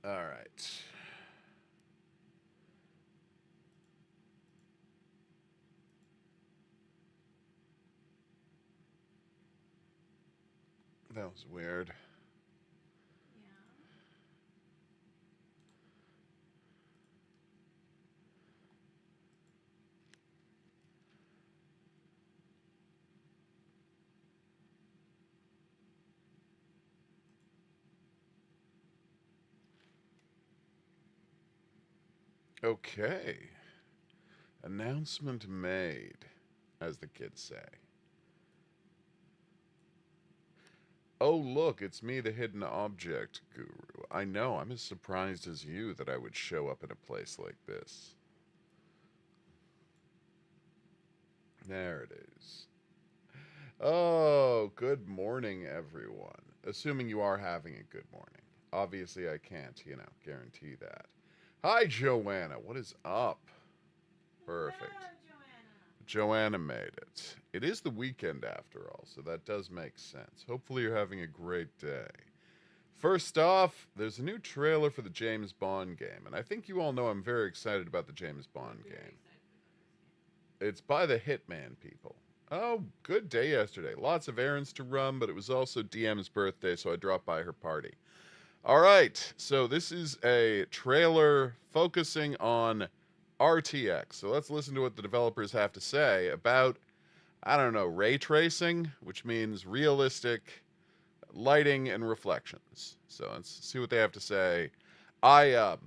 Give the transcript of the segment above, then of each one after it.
All right. That was weird. Okay. Announcement made, as the kids say. Oh, look, it's me, the hidden object guru. I know, I'm as surprised as you that I would show up in a place like this. There it is. Oh, good morning, everyone. Assuming you are having a good morning. Obviously, I can't, guarantee that. Hi, Joanna. What is up? Perfect. Hello, Joanna made it. It is the weekend after all, so that does make sense. Hopefully you're having a great day. First off, there's a new trailer for the James Bond game, and I think you all know I'm very excited about the James Bond game. It's by the Hitman people. Oh, good day yesterday. Lots of errands to run, but it was also DM's birthday, so I dropped by her party. All right, so this is a trailer focusing on RTX. So let's listen to what the developers have to say about, I don't know, ray tracing, which means realistic lighting and reflections. So let's see what they have to say. I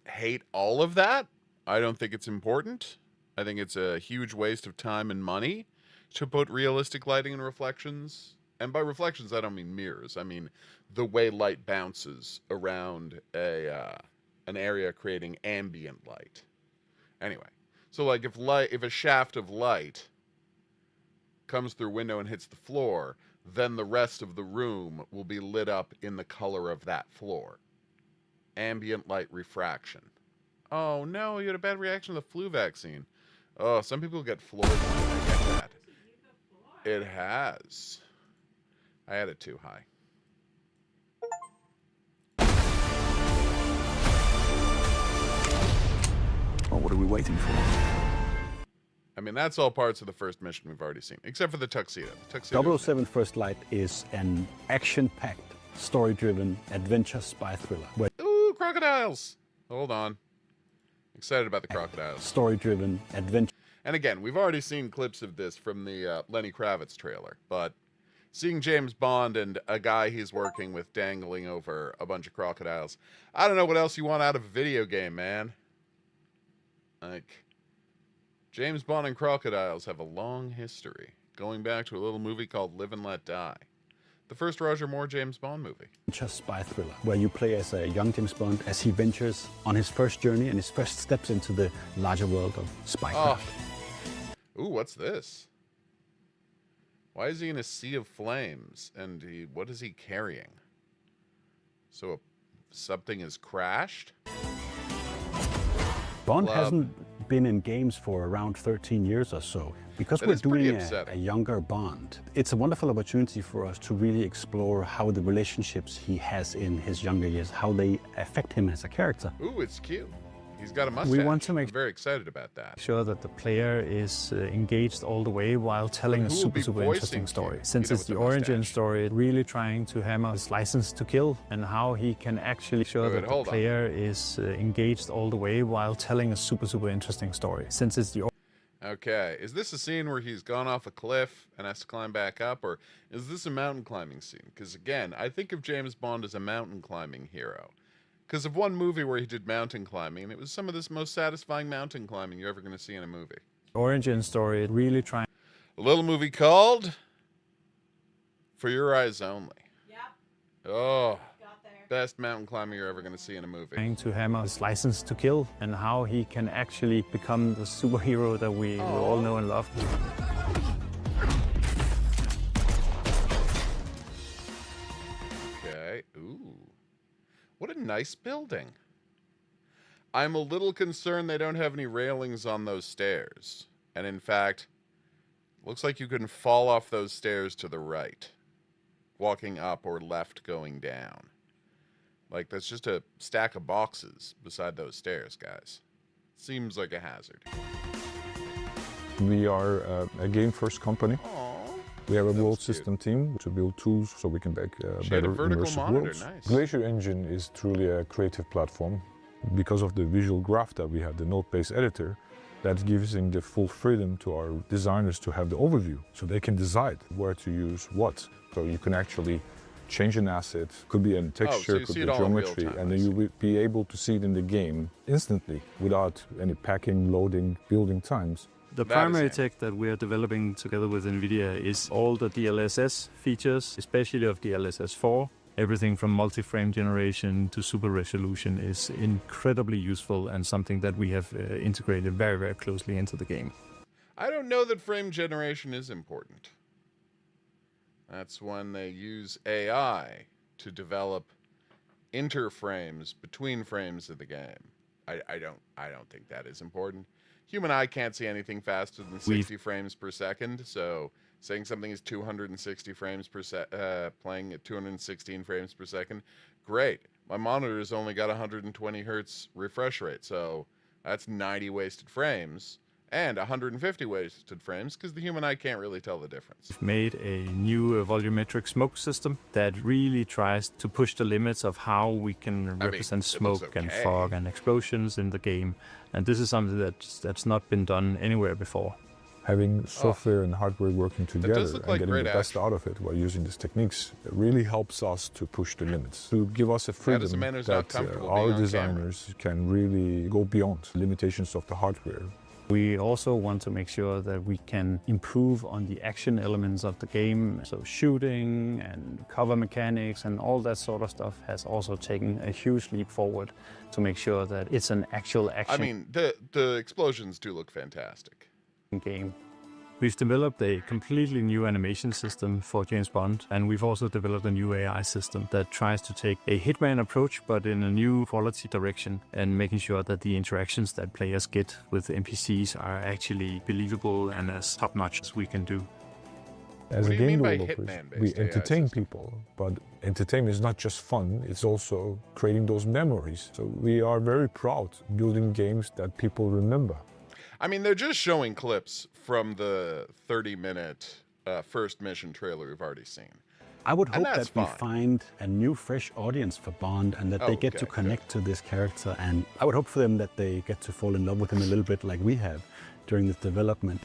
hate all of that. I don't think it's important. I think it's a huge waste of time and money to put realistic lighting and reflections. And by reflections, I don't mean mirrors. I mean the way light bounces around an area, creating ambient light. Anyway, so like if a shaft of light comes through a window and hits the floor, then the rest of the room will be lit up in the color of that floor. Ambient light refraction. Oh no, you had a bad reaction to the flu vaccine. Oh, some people get floored. I get that. It has. I had it too high. Well, what are we waiting for? I mean, that's all parts of the first mission we've already seen, except for the tuxedo. The tuxedo 007 First Light is an action-packed, story-driven adventure spy thriller. Where ooh, crocodiles! Hold on. Excited about the crocodiles. Story-driven adventure. And again, we've already seen clips of this from the Lenny Kravitz trailer, but seeing James Bond and a guy he's working with dangling over a bunch of crocodiles, I don't know what else you want out of a video game, man. Like, James Bond and crocodiles have a long history, going back to a little movie called Live and Let Die. The first Roger Moore James Bond movie. Adventure spy thriller, where you play as a young James Bond as he ventures on his first journey and his first steps into the larger world of spycraft. Ooh, what's this? Why is he in a sea of flames? And what is he carrying? So something has crashed? Bond hasn't been in games for around 13 years or so. Because we're doing a younger Bond, it's a wonderful opportunity for us to really explore how the relationships he has in his younger years, how they affect him as a character. Ooh, it's cute. He's got a mustache. We want to make I'm very excited about that. sure that the player is engaged all the way while telling a super interesting story. Since it's the origin story, really trying to hammer his license to kill and how he can actually show that the player is engaged all the way while telling a super interesting story. Since it's the Okay, is this a scene where he's gone off a cliff and has to climb back up, or is this a mountain climbing scene? Because again, I think of James Bond as a mountain climbing hero. Because of one movie where he did mountain climbing, and it was some of the most satisfying mountain climbing you're ever going to see in a movie. origin story, really trying. A little movie called For Your Eyes Only. Yep. Oh, Got there. best mountain climbing you're ever going to see in a movie. Trying to hammer his license to kill and how he can actually become the superhero that we all know and love. Okay, ooh. What a nice building. I'm a little concerned they don't have any railings on those stairs. And in fact, looks like you can fall off those stairs to the right, walking up or left going down. Like, that's just a stack of boxes beside those stairs, guys. Seems like a hazard. We are a game-first company. Aww. We have a world system team to build tools so we can make better immersive worlds. Nice. Glacier Engine is truly a creative platform. Because of the visual graph that we have, the node-based editor, that gives them the full freedom to our designers to have the overview, so they can decide where to use what. So you can actually change an asset, could be a texture, could be geometry, and then you will be able to see it in the game instantly without any packing, loading, building times. The primary tech that we are developing together with NVIDIA is all the DLSS features, especially of DLSS 4. Everything from multi-frame generation to super resolution is incredibly useful and something that we have integrated very, very closely into the game. I don't know that frame generation is important. That's when they use AI to develop interframes between frames of the game. I don't think that is important. Human eye can't see anything faster than 60 frames per second, so saying something is 260 frames per playing at 216 frames per second, great. My monitor's only got 120 hertz refresh rate, so that's 90 wasted frames and 150 wasted frames because the human eye can't really tell the difference. We've made a new volumetric smoke system that really tries to push the limits of how we can represent smoke and fog and explosions in the game, and this is something that's not been done anywhere before. Having software and hardware working together and getting the best out of it while using these techniques really helps us to push the limits, to give us a freedom that our designers can really go beyond the limitations of the hardware. We also want to make sure that we can improve on the action elements of the game. So shooting and cover mechanics and all that sort of stuff has also taken a huge leap forward to make sure that it's an actual action. I mean, the explosions do look fantastic. Game. We've developed a completely new animation system for James Bond, and we've also developed a new AI system that tries to take a Hitman approach but in a new quality direction and making sure that the interactions that players get with NPCs are actually believable and as top-notch as we can do. As a game developer, we entertain people, but entertainment is not just fun, it's also creating those memories. So we are very proud building games that people remember. I mean, they're just showing clips from the 30-minute first mission trailer we've already seen. I would hope that we find a new, fresh audience for Bond and that they get to connect to this character. And I would hope for them that they get to fall in love with him a little bit like we have during this development.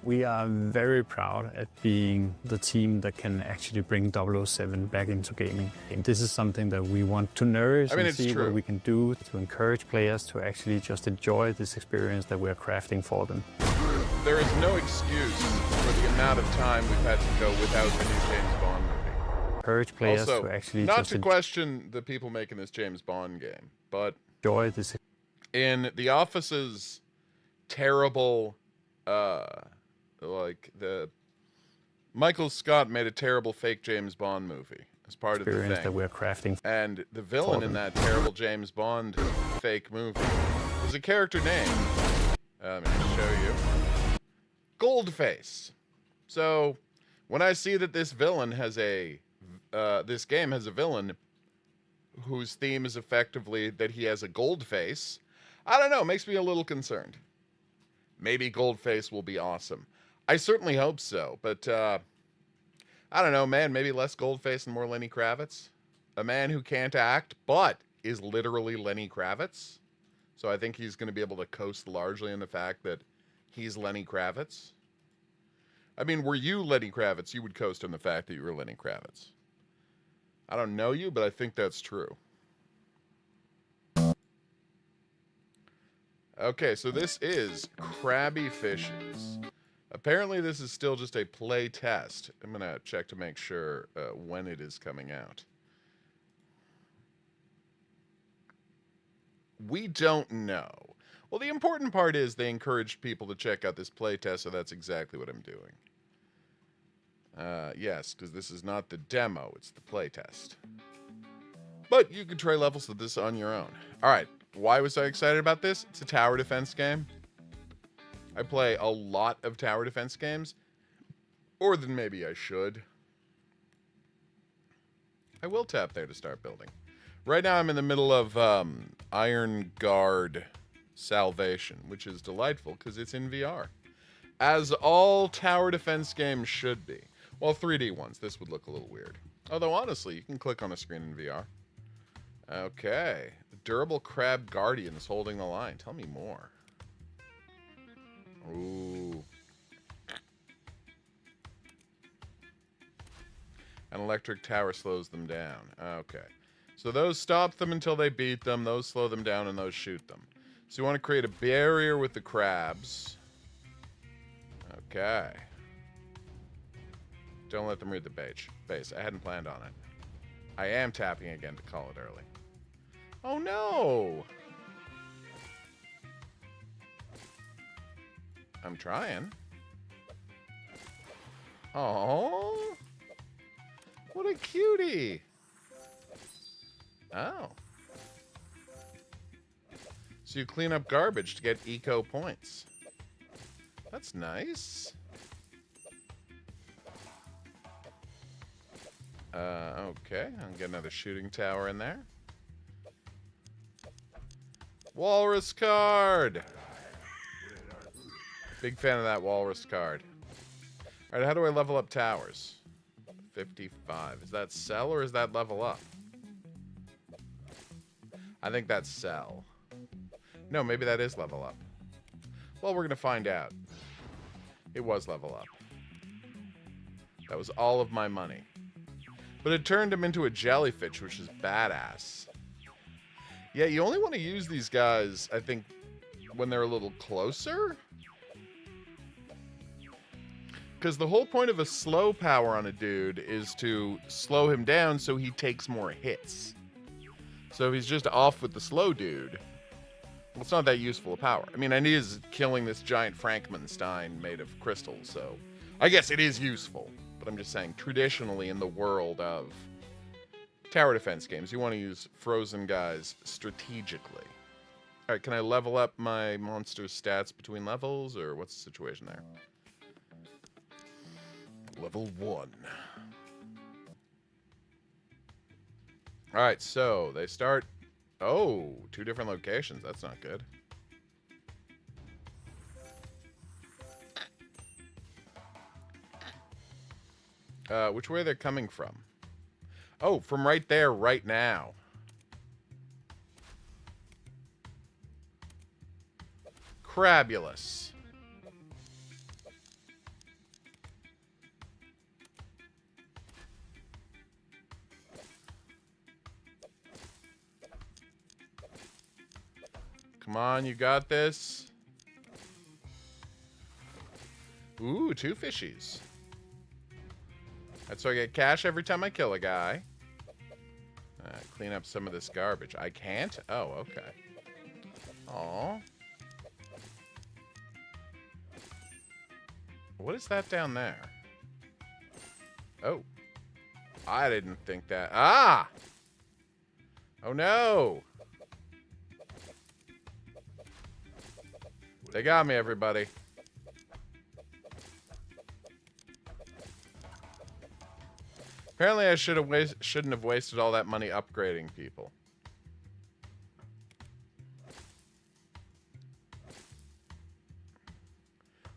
We are very proud at being the team that can actually bring 007 back into gaming. And this is something that we want to nourish and see what we can do to encourage players to actually just enjoy this experience that we're crafting for them. There is no excuse for the amount of time we've had to go without a new James Bond movie. Encourage players to actually not to question the people making this James Bond game, but enjoy this. In The Office's terrible Michael Scott made a terrible fake James Bond movie as part of the thing that we're crafting. And the villain in that terrible James Bond fake movie was a character named, let me show you, Goldface. So when I see that this villain has this game has a villain whose theme is effectively that he has a gold face, I don't know, it makes me a little concerned. Maybe Goldface will be awesome. I certainly hope so, but I don't know, man, maybe less Goldface and more Lenny Kravitz. A man who can't act, but is literally Lenny Kravitz. So I think he's going to be able to coast largely in the fact that he's Lenny Kravitz. I mean, were you Lenny Kravitz, you would coast on the fact that you were Lenny Kravitz. I don't know you, but I think that's true. Okay, so this is Crabby Fishes. Apparently this is still just a play test. I'm going to check to make sure when it is coming out. We don't know. Well, the important part is they encouraged people to check out this play test, so that's exactly what I'm doing. Yes, because this is not the demo, it's the play test. But you can try levels of this on your own. All right. Why was I excited about this? It's a tower defense game. I play a lot of tower defense games. More than maybe I should. I will tap there to start building. Right now I'm in the middle of Iron Guard Salvation, which is delightful because it's in VR. As all tower defense games should be. Well, 3D ones, this would look a little weird. Although, honestly, you can click on a screen in VR. Okay. The durable crab guardian is holding the line. Tell me more. Ooh. An electric tower slows them down. Okay. So those stop them until they beat them, those slow them down, and those shoot them. So you want to create a barrier with the crabs. Okay. Don't let them read the base. I hadn't planned on it. I am tapping again to call it early. Oh no! I'm trying. Oh, what a cutie! Oh. So you clean up garbage to get eco points. That's nice. Okay, I'll get another shooting tower in there. Walrus card! Big fan of that walrus card. Alright, how do I level up towers? 55. Is that sell or is that level up? I think that's sell. No, maybe that is level up. Well, we're going to find out. It was level up. That was all of my money. But it turned him into a jellyfish, which is badass. Yeah, you only want to use these guys, I think, when they're a little closer. Because the whole point of a slow power on a dude is to slow him down so he takes more hits. So if he's just off with the slow dude, well, it's not that useful a power. I mean, he is killing this giant Frankenstein made of crystal, so I guess it is useful. But I'm just saying, traditionally in the world of tower defense games, you want to use frozen guys strategically. All right, can I level up my monster's stats between levels, or what's the situation there? Level 1. All right, so they start... Oh, 2 different locations. That's not good. Which way they're coming from? Oh, from right there, right now. Crabulous. Come on, you got this. Ooh, 2 fishies. That's so I get cash every time I kill a guy. Clean up some of this garbage. I can't? Oh, okay. Aw. What is that down there? Oh. I didn't think that. Ah! Oh, no! They got me, everybody. Apparently, I shouldn't have wasted all that money upgrading people.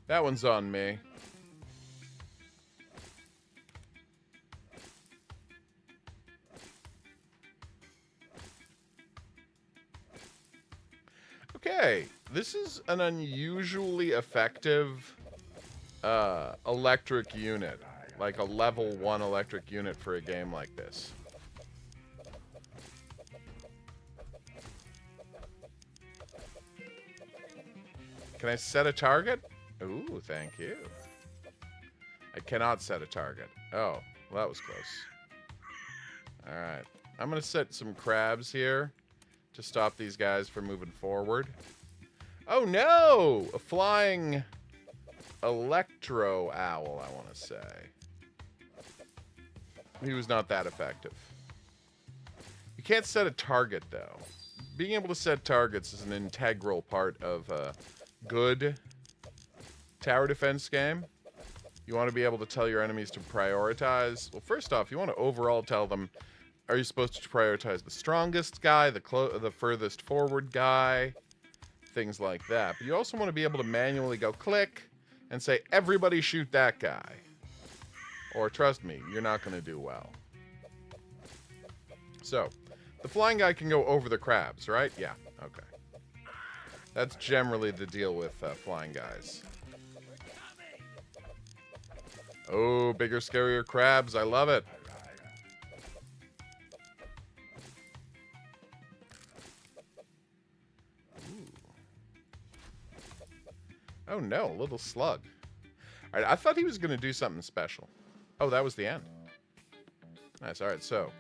That one's on me. Okay, this is an unusually effective electric unit. Like a level 1 electric unit for a game like this. Can I set a target? Ooh, thank you. I cannot set a target. Oh, well, that was close. Alright. I'm going to set some crabs here to stop these guys from moving forward. Oh, no! A flying electro owl, I want to say. He was not that effective. You can't set a target, though. Being able to set targets is an integral part of a good tower defense game. You want to be able to tell your enemies to prioritize. Well, first off, you want to overall tell them Are you supposed to prioritize the strongest guy, the furthest forward guy, things like that? But you also want to be able to manually go click and say, everybody shoot that guy. Or trust me, you're not going to do well. So, the flying guy can go over the crabs, right? Yeah, okay. That's generally the deal with flying guys. Oh, bigger, scarier crabs. I love it. Oh no, a little slug. All right, I thought he was going to do something special. Oh, that was the end. Nice, all right, so.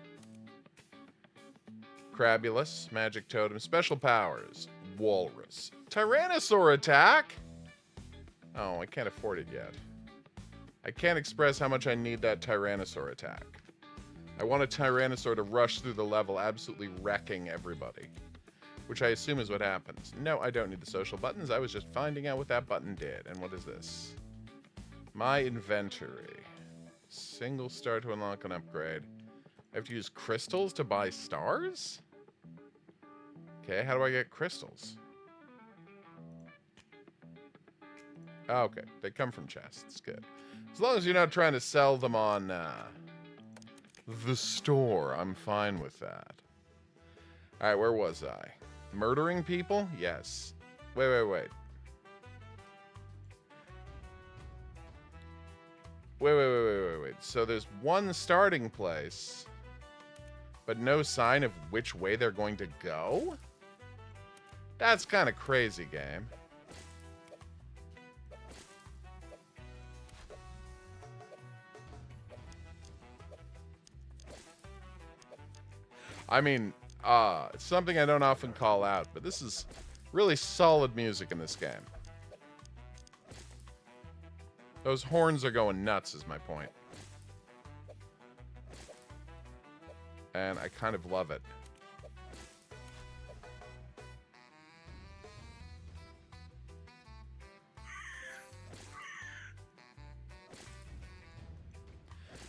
Crabulous, magic totem, special powers, walrus. Tyrannosaur attack? Oh, I can't afford it yet. I can't express how much I need that Tyrannosaur attack. I want a Tyrannosaur to rush through the level, absolutely wrecking everybody. Which I assume is what happens. No, I don't need the social buttons. I was just finding out what that button did. And what is this? My inventory. Single star to unlock an upgrade. I have to use crystals to buy stars? Okay, how do I get crystals? Oh, okay, they come from chests. Good. As long as you're not trying to sell them on the store, I'm fine with that. All right, where was I? Murdering people? Yes. Wait. Wait. So there's one starting place, but no sign of which way they're going to go? That's kind of crazy, game. I mean, it's something I don't often call out, but this is really solid music in this game. Those horns are going nuts, is my point. And I kind of love it.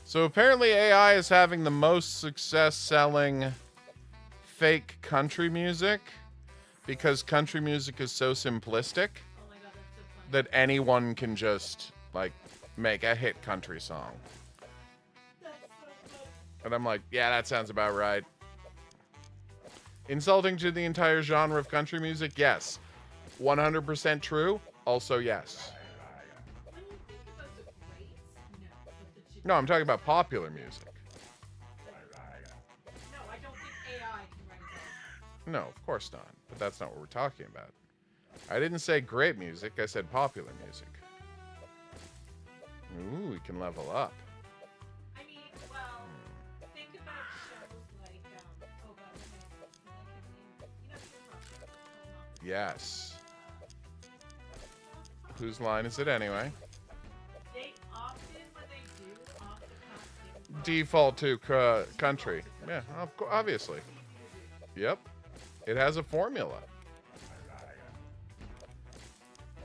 So apparently AI is having the most success selling fake country music because country music is so simplistic that anyone can just like make a hit country song. And I'm like, yeah, that sounds about right. Insulting to the entire genre of country music? Yes. 100% true? Also yes. No, I'm talking about popular music. No, I don't think AI can write it down. No, of course not. But that's not what we're talking about. I didn't say great music, I said popular music. Ooh, we can level up. I mean, well, think about shows like, oh god, Yes. Whose line is it anyway? They often, when they do, off the costume. Default to country. Yeah, obviously. Yep. It has a formula.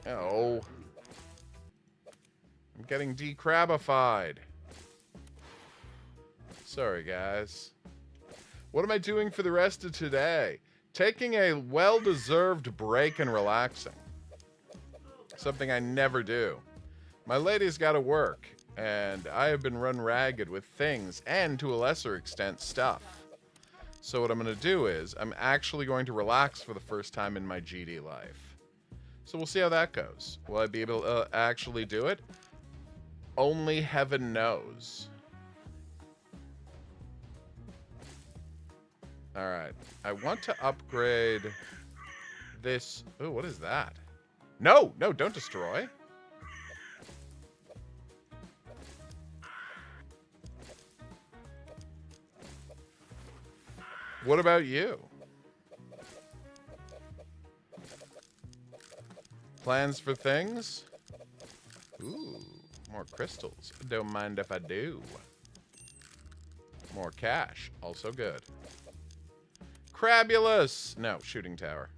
Oh. I'm getting decrabified. Sorry, guys. What am I doing for the rest of today? Taking a well-deserved break and relaxing. Something I never do. My lady's got to work, and I have been run ragged with things, and to a lesser extent, stuff. So what I'm going to do is, I'm actually going to relax for the first time in my GD life. So we'll see how that goes. Will I be able to actually do it? Only heaven knows. Alright. I want to upgrade this. Oh, what is that? No, don't destroy. What about you? Plans for things? Ooh, more crystals. Don't mind if I do. More cash. Also good. Crabulous! No, shooting tower.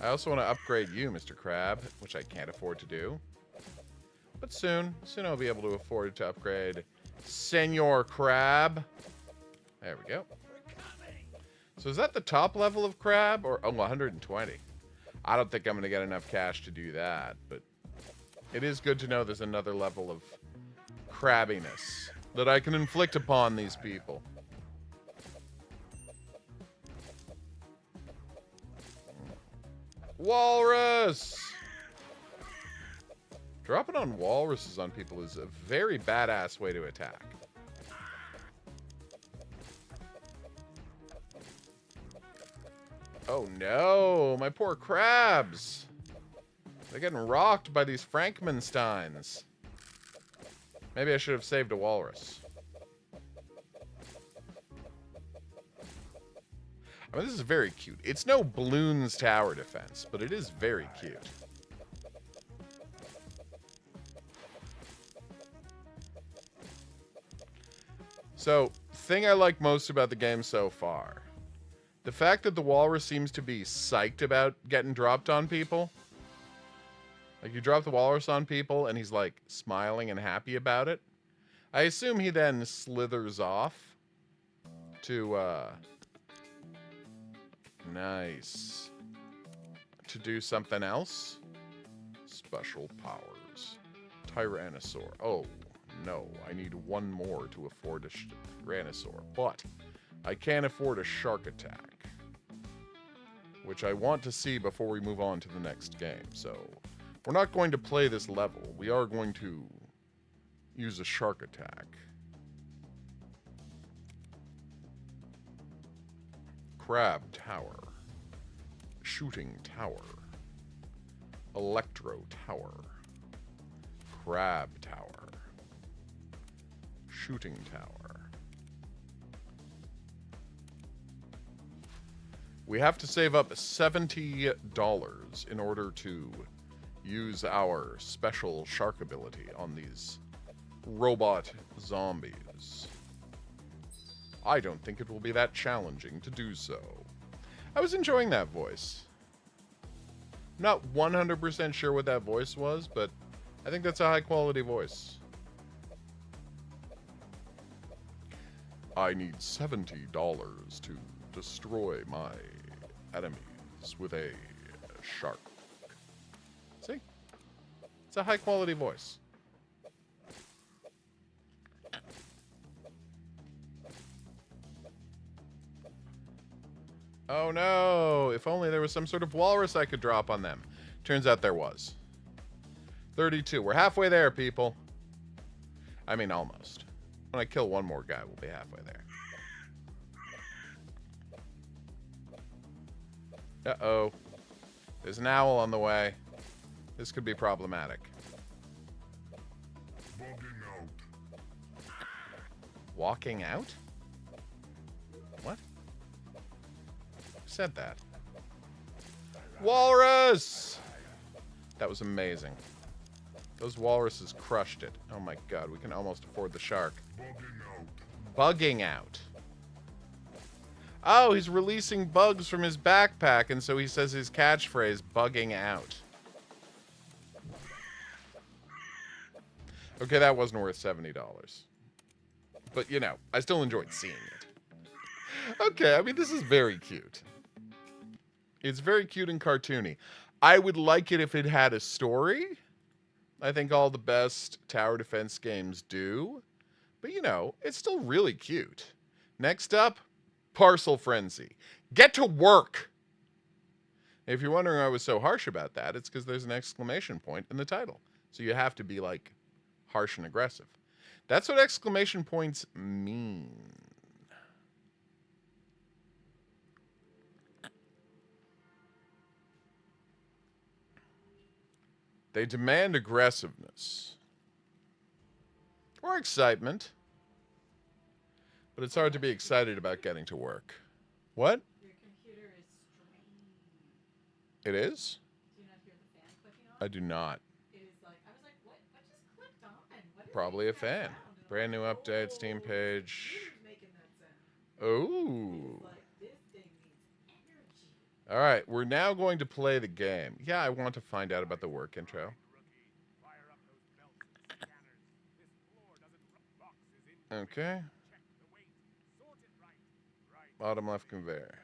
I also want to upgrade you, Mr. Crab, which I can't afford to do. But soon I'll be able to afford to upgrade Senor Crab. There we go. So is that the top level of crab? Or, oh, 120. I don't think I'm going to get enough cash to do that, but it is good to know there's another level of crabbiness that I can inflict upon these people. Walrus! Dropping on walruses on people is a very badass way to attack. Oh no, my poor crabs. They're getting rocked by these Frankensteins. Maybe I should have saved a walrus. I mean, this is very cute. It's no Bloons tower defense, but it is very cute. So, thing I like most about the game so far, the fact that the walrus seems to be psyched about getting dropped on people. Like, you drop the walrus on people, and he's, like, smiling and happy about it. I assume he then slithers off to, nice. To do something else. Special powers. Tyrannosaur. Oh, no. I need one more to afford a Tyrannosaur. But I can't afford a shark attack, which I want to see before we move on to the next game. So, we're not going to play this level. We are going to use a shark attack. Crab Tower. Shooting Tower. Electro Tower. Crab Tower. Shooting Tower. We have to save up $70 in order to use our special shark ability on these robot zombies. I don't think it will be that challenging to do so. I was enjoying that voice. Not 100% sure what that voice was, but I think that's a high quality voice. I need $70 to destroy my enemies with a shark. See? It's a high quality voice. Oh no, if only there was some sort of walrus I could drop on them. Turns out there was. 32, we're halfway there, people. I mean, almost. When I kill one more guy, we'll be halfway there. Uh-oh. There's an owl on the way. This could be problematic. Walking out? What? Who said that? Walrus! That was amazing. Those walruses crushed it. Oh my god, we can almost afford the shark. Bugging out. Oh, he's releasing bugs from his backpack, and so he says his catchphrase, bugging out. Okay, that wasn't worth $70. But, you know, I still enjoyed seeing it. Okay, I mean, this is very cute. It's very cute and cartoony. I would like it if it had a story. I think all the best tower defense games do. But, you know, it's still really cute. Next up, Parcel Frenzy. Get to work! If you're wondering why I was so harsh about that, it's because there's an exclamation point in the title. So you have to be, like, harsh and aggressive. That's what exclamation points mean. They demand aggressiveness. Or excitement. But it's hard to be excited about getting to work. What? Your computer is straining. It is? Do you not hear the fan clicking on? I do not. It is like, I was like, what just clicked on? What is Probably a making that fan. sound? And Brand new I'm like, update, oh, Steam page. computer's making that sound. Ooh. It's like, this thing needs energy. All right, we're now going to play the game. Yeah, I want to find out about the work intro. Okay. Bottom left conveyor.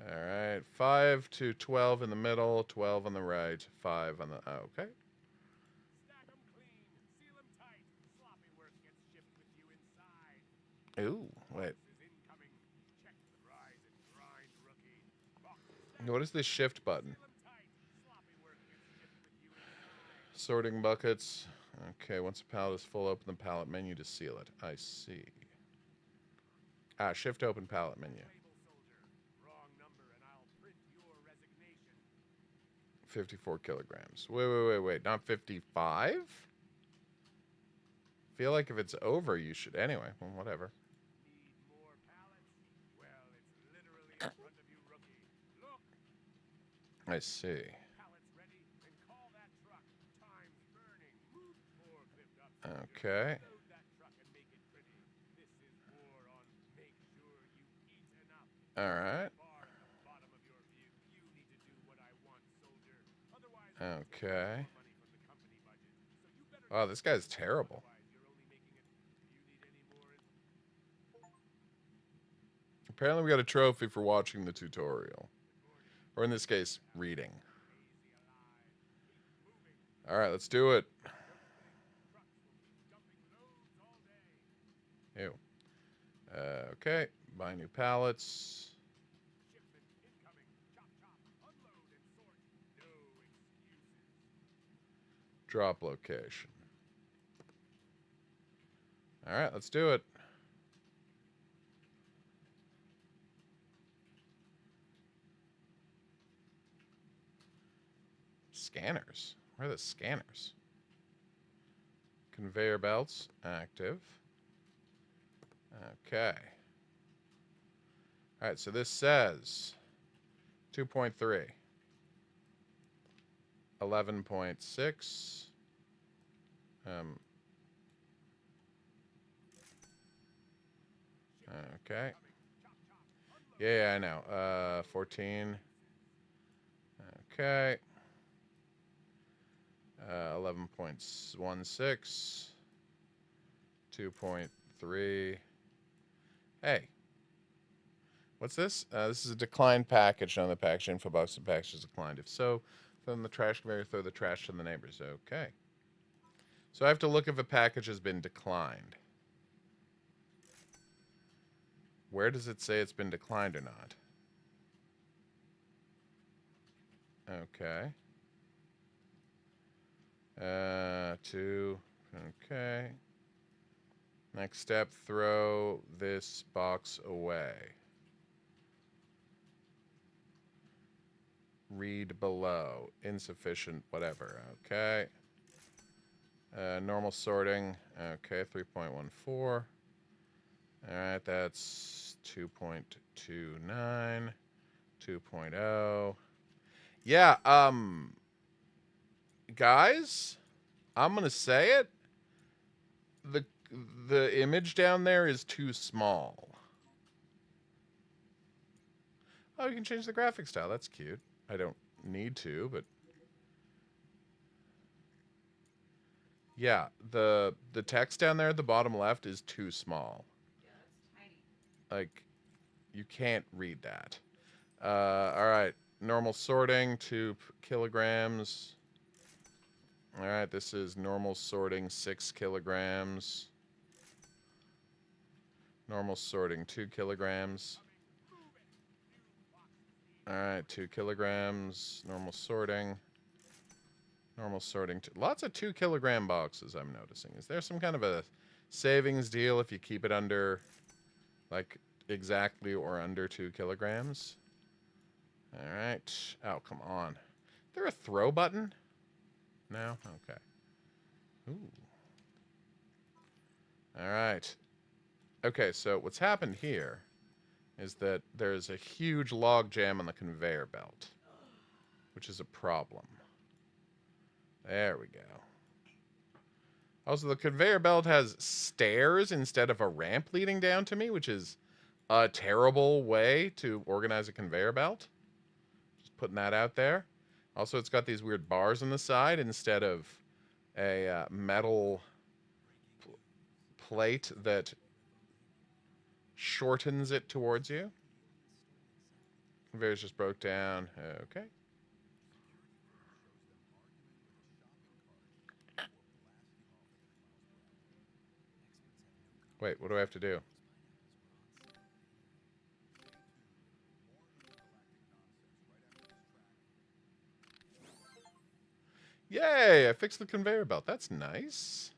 All right, 5 to 12 in the middle, 12 on the right, 5 on the... Oh, okay. Ooh, wait. What is this shift button? Sorting buckets. Okay, once a pallet is full, open the pallet menu to seal it. I see. Ah, shift open pallet menu. 54 kilograms. Wait. Not 55? Feel like if it's over, you should... Anyway, well, whatever. I see. Okay. All right. Okay. Oh, this guy's terrible. Apparently we got a trophy for watching the tutorial. Or in this case, reading. Alright, let's do it. Ew. Okay, buy new pallets. Drop location. Alright, let's do it. Scanners. Where are the scanners? Conveyor belts. Active. Okay. Alright, so this says 2.3. 11.6. Okay. Yeah, I know. 14. Okay. 11.16. 2.3. Hey. What's this? This is a declined package on the package info box. The package is declined. If so, from the trash conveyor, throw the trash to the neighbors. Okay. So I have to look if a package has been declined. Where does it say it's been declined or not? Okay. 2. Okay. Next step, throw this box away. Read below. Insufficient, whatever. Okay. Normal sorting. Okay, 3.14. Alright, that's 2.29. 2.0. Yeah, guys, I'm gonna say it. The image down there is too small. Oh, you can change the graphic style. That's cute. I don't need to, but yeah, the text down there at the bottom left is too small. Yeah, it's tiny. Like, you can't read that. All right, normal sorting, 2 kilograms. All right, this is normal sorting, 6 kilograms. Normal sorting, 2 kilograms. All right, 2 kilograms. Normal sorting. Normal sorting. Lots of 2 kilogram boxes, I'm noticing. Is there some kind of a savings deal if you keep it under, like, exactly or under 2 kilograms? All right. Oh, come on. Is there a throw button? No? Okay. Ooh. All right. Okay, so what's happened here is that there's a huge log jam on the conveyor belt, which is a problem. There we go. Also, the conveyor belt has stairs instead of a ramp leading down to me, which is a terrible way to organize a conveyor belt. Just putting that out there. Also, it's got these weird bars on the side instead of a metal plate that shortens it towards you. Conveyors just broke down. Okay. Wait, what do I have to do? Yay! I fixed the conveyor belt. That's nice.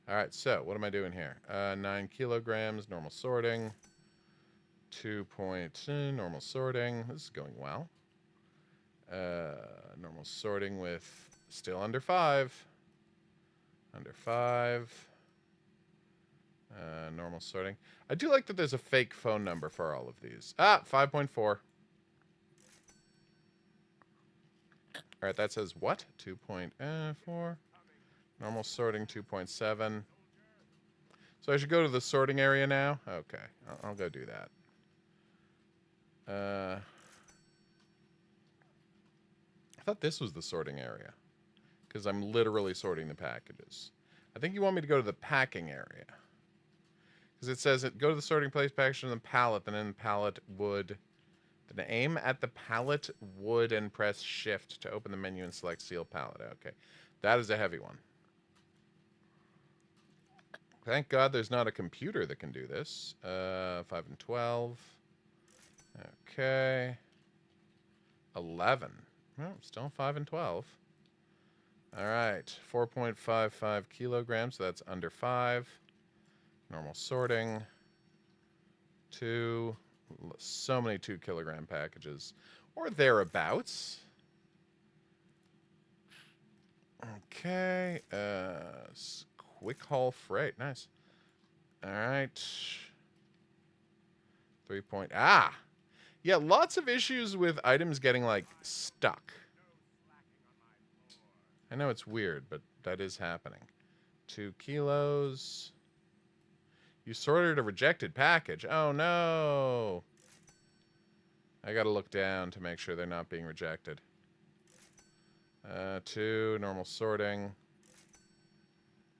All right, so what am I doing here? 9 kilograms, normal sorting. 2.2, normal sorting. This is going well. Normal sorting with still under 5. Under 5. Normal sorting. I do like that there's a fake phone number for all of these. 5.4. All right, that says what? 2.4. Normal sorting 2.7. So I should go to the sorting area now? Okay, I'll go do that. I thought this was the sorting area, because I'm literally sorting the packages. I think you want me to go to the packing area, because it says go to the sorting place, package in the pallet, then in the pallet wood. Then aim at the pallet wood and press shift to open the menu and select seal pallet. Okay, that is a heavy one. Thank God there's not a computer that can do this. 5 and 12. Okay. 11. Well, still 5 and 12. All right. 4.55 kilograms. So that's under 5. Normal sorting. 2. So many 2 kilogram packages. Or thereabouts. Okay. Quick haul freight. Nice. All right. 3 point. Yeah, lots of issues with items getting, like, stuck. I know it's weird, but that is happening. 2 kilos. You sorted a rejected package. Oh, no. I gotta look down to make sure they're not being rejected. 2, normal sorting.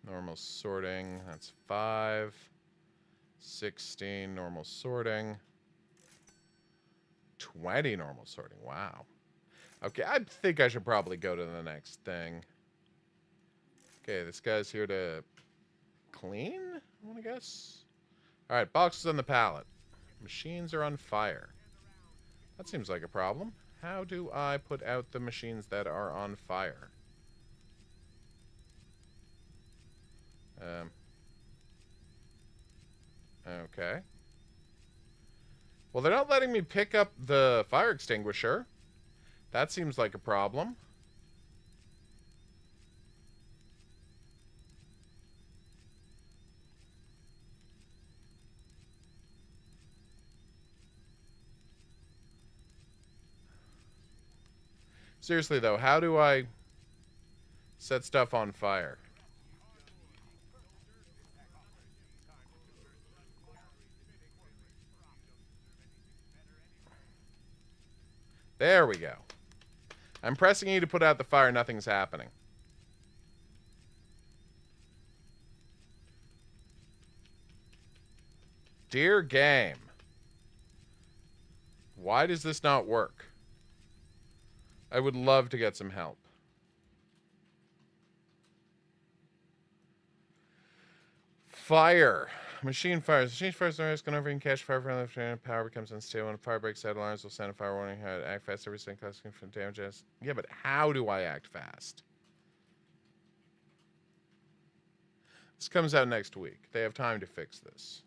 Normal sorting, that's 5. 16, normal sorting. 20 normal sorting, wow. Okay, I think I should probably go to the next thing. Okay, this guy's here to clean, I want to guess. Alright, boxes on the pallet. Machines are on fire. That seems like a problem. How do I put out the machines that are on fire? Okay. Well, they're not letting me pick up the fire extinguisher. That seems like a problem. Seriously, though, how do I set stuff on fire? There we go. I'm pressing E to put out the fire. Nothing's happening. Dear game. Why does this not work? I would love to get some help. Fire. Machine fires. Machine fires are going over and catch fire from the power becomes unstable. When fire breaks out, alarms will send a fire warning. How to act fast. Everything costing from damages. Yeah, but how do I act fast? This comes out next week. They have time to fix this.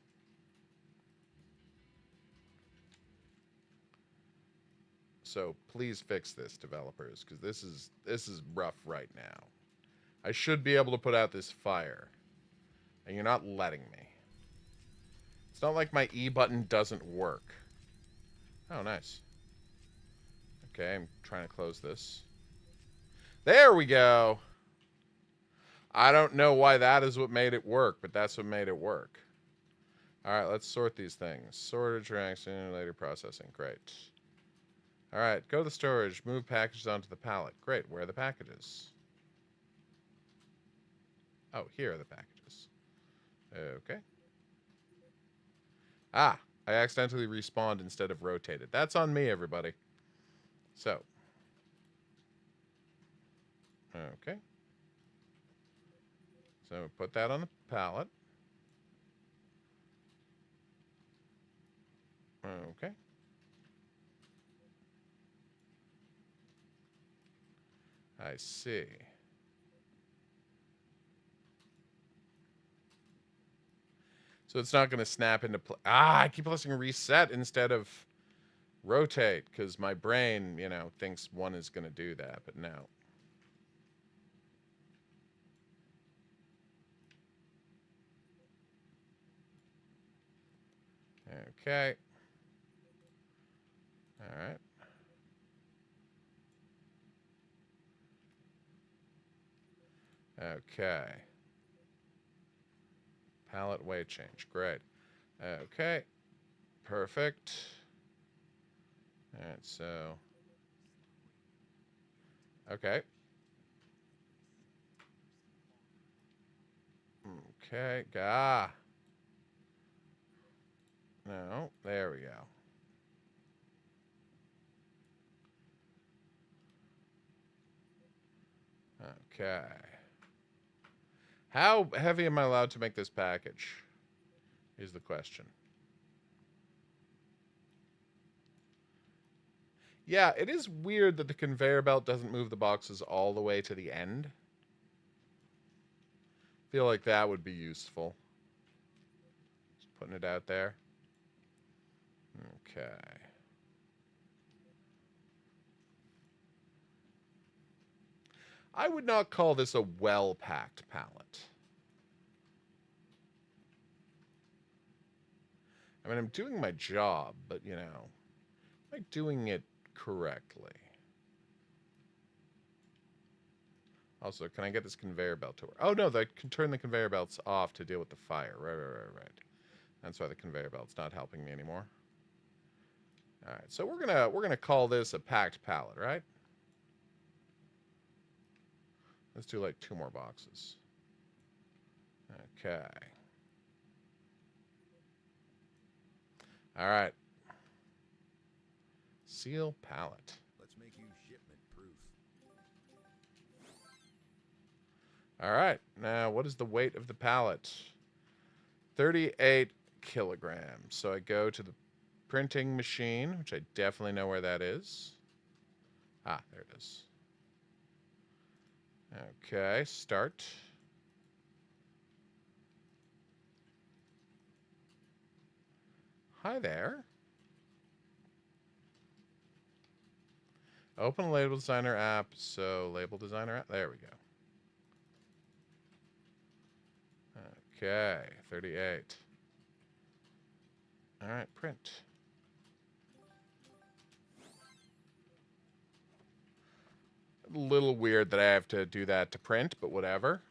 So please fix this, developers, because this is rough right now. I should be able to put out this fire, and you're not letting me. It's not like my E button doesn't work. Oh, nice. Okay, I'm trying to close this. There we go. I don't know why that is what made it work, but that's what made it work. All right, let's sort these things. Sorted, reaction, later processing. Great. All right, go to the storage. Move packages onto the pallet. Great. Where are the packages? Oh, here are the packages. Okay. Ah, I accidentally respawned instead of rotated. That's on me, everybody. So. Okay. So put that on the pallet. Okay. I see. So it's not going to snap into place. Ah, I keep pressing reset instead of rotate because my brain, you know, thinks one is going to do that, but no. Okay. All right. Okay. Palette weight change. Great. Okay. Perfect. All right, so. Okay. Okay. Ah. No. There we go. Okay. How heavy am I allowed to make this package? Is the question. Yeah, it is weird that the conveyor belt doesn't move the boxes all the way to the end. Feel like that would be useful. Just putting it out there. Okay. I would not call this a well-packed pallet. I mean, I'm doing my job, but, you know, am I doing it correctly? Also, can I get this conveyor belt to work? Oh, no, I can turn the conveyor belts off to deal with the fire. Right. That's why the conveyor belt's not helping me anymore. All right, so we're gonna call this a packed pallet, right? Let's do like 2 more boxes. Okay. All right. Seal pallet. Let's make you shipment proof. All right. Now, what is the weight of the pallet? 38 kilograms. So I go to the printing machine, which I definitely know where that is. Ah, there it is. Okay, start. Hi there. Open Label Designer app. So, Label Designer app. There we go. Okay, 38. All right, print. A little weird that I have to do that to print, but whatever.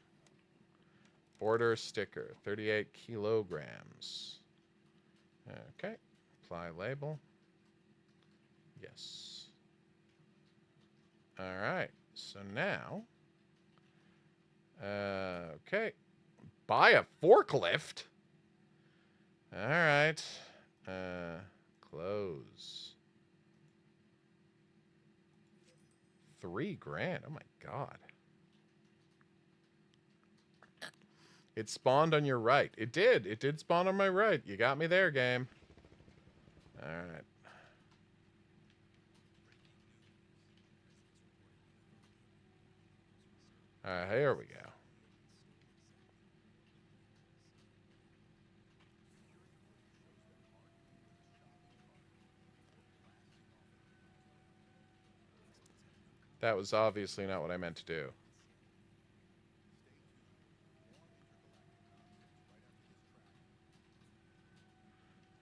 Border sticker, 38 kilograms. Okay, apply label. Yes. All right, so now, okay, buy a forklift. All right, close. $3,000. Oh my God. It spawned on your right. It did. It did spawn on my right. You got me there, game. All right. All right, here we go. That was obviously not what I meant to do.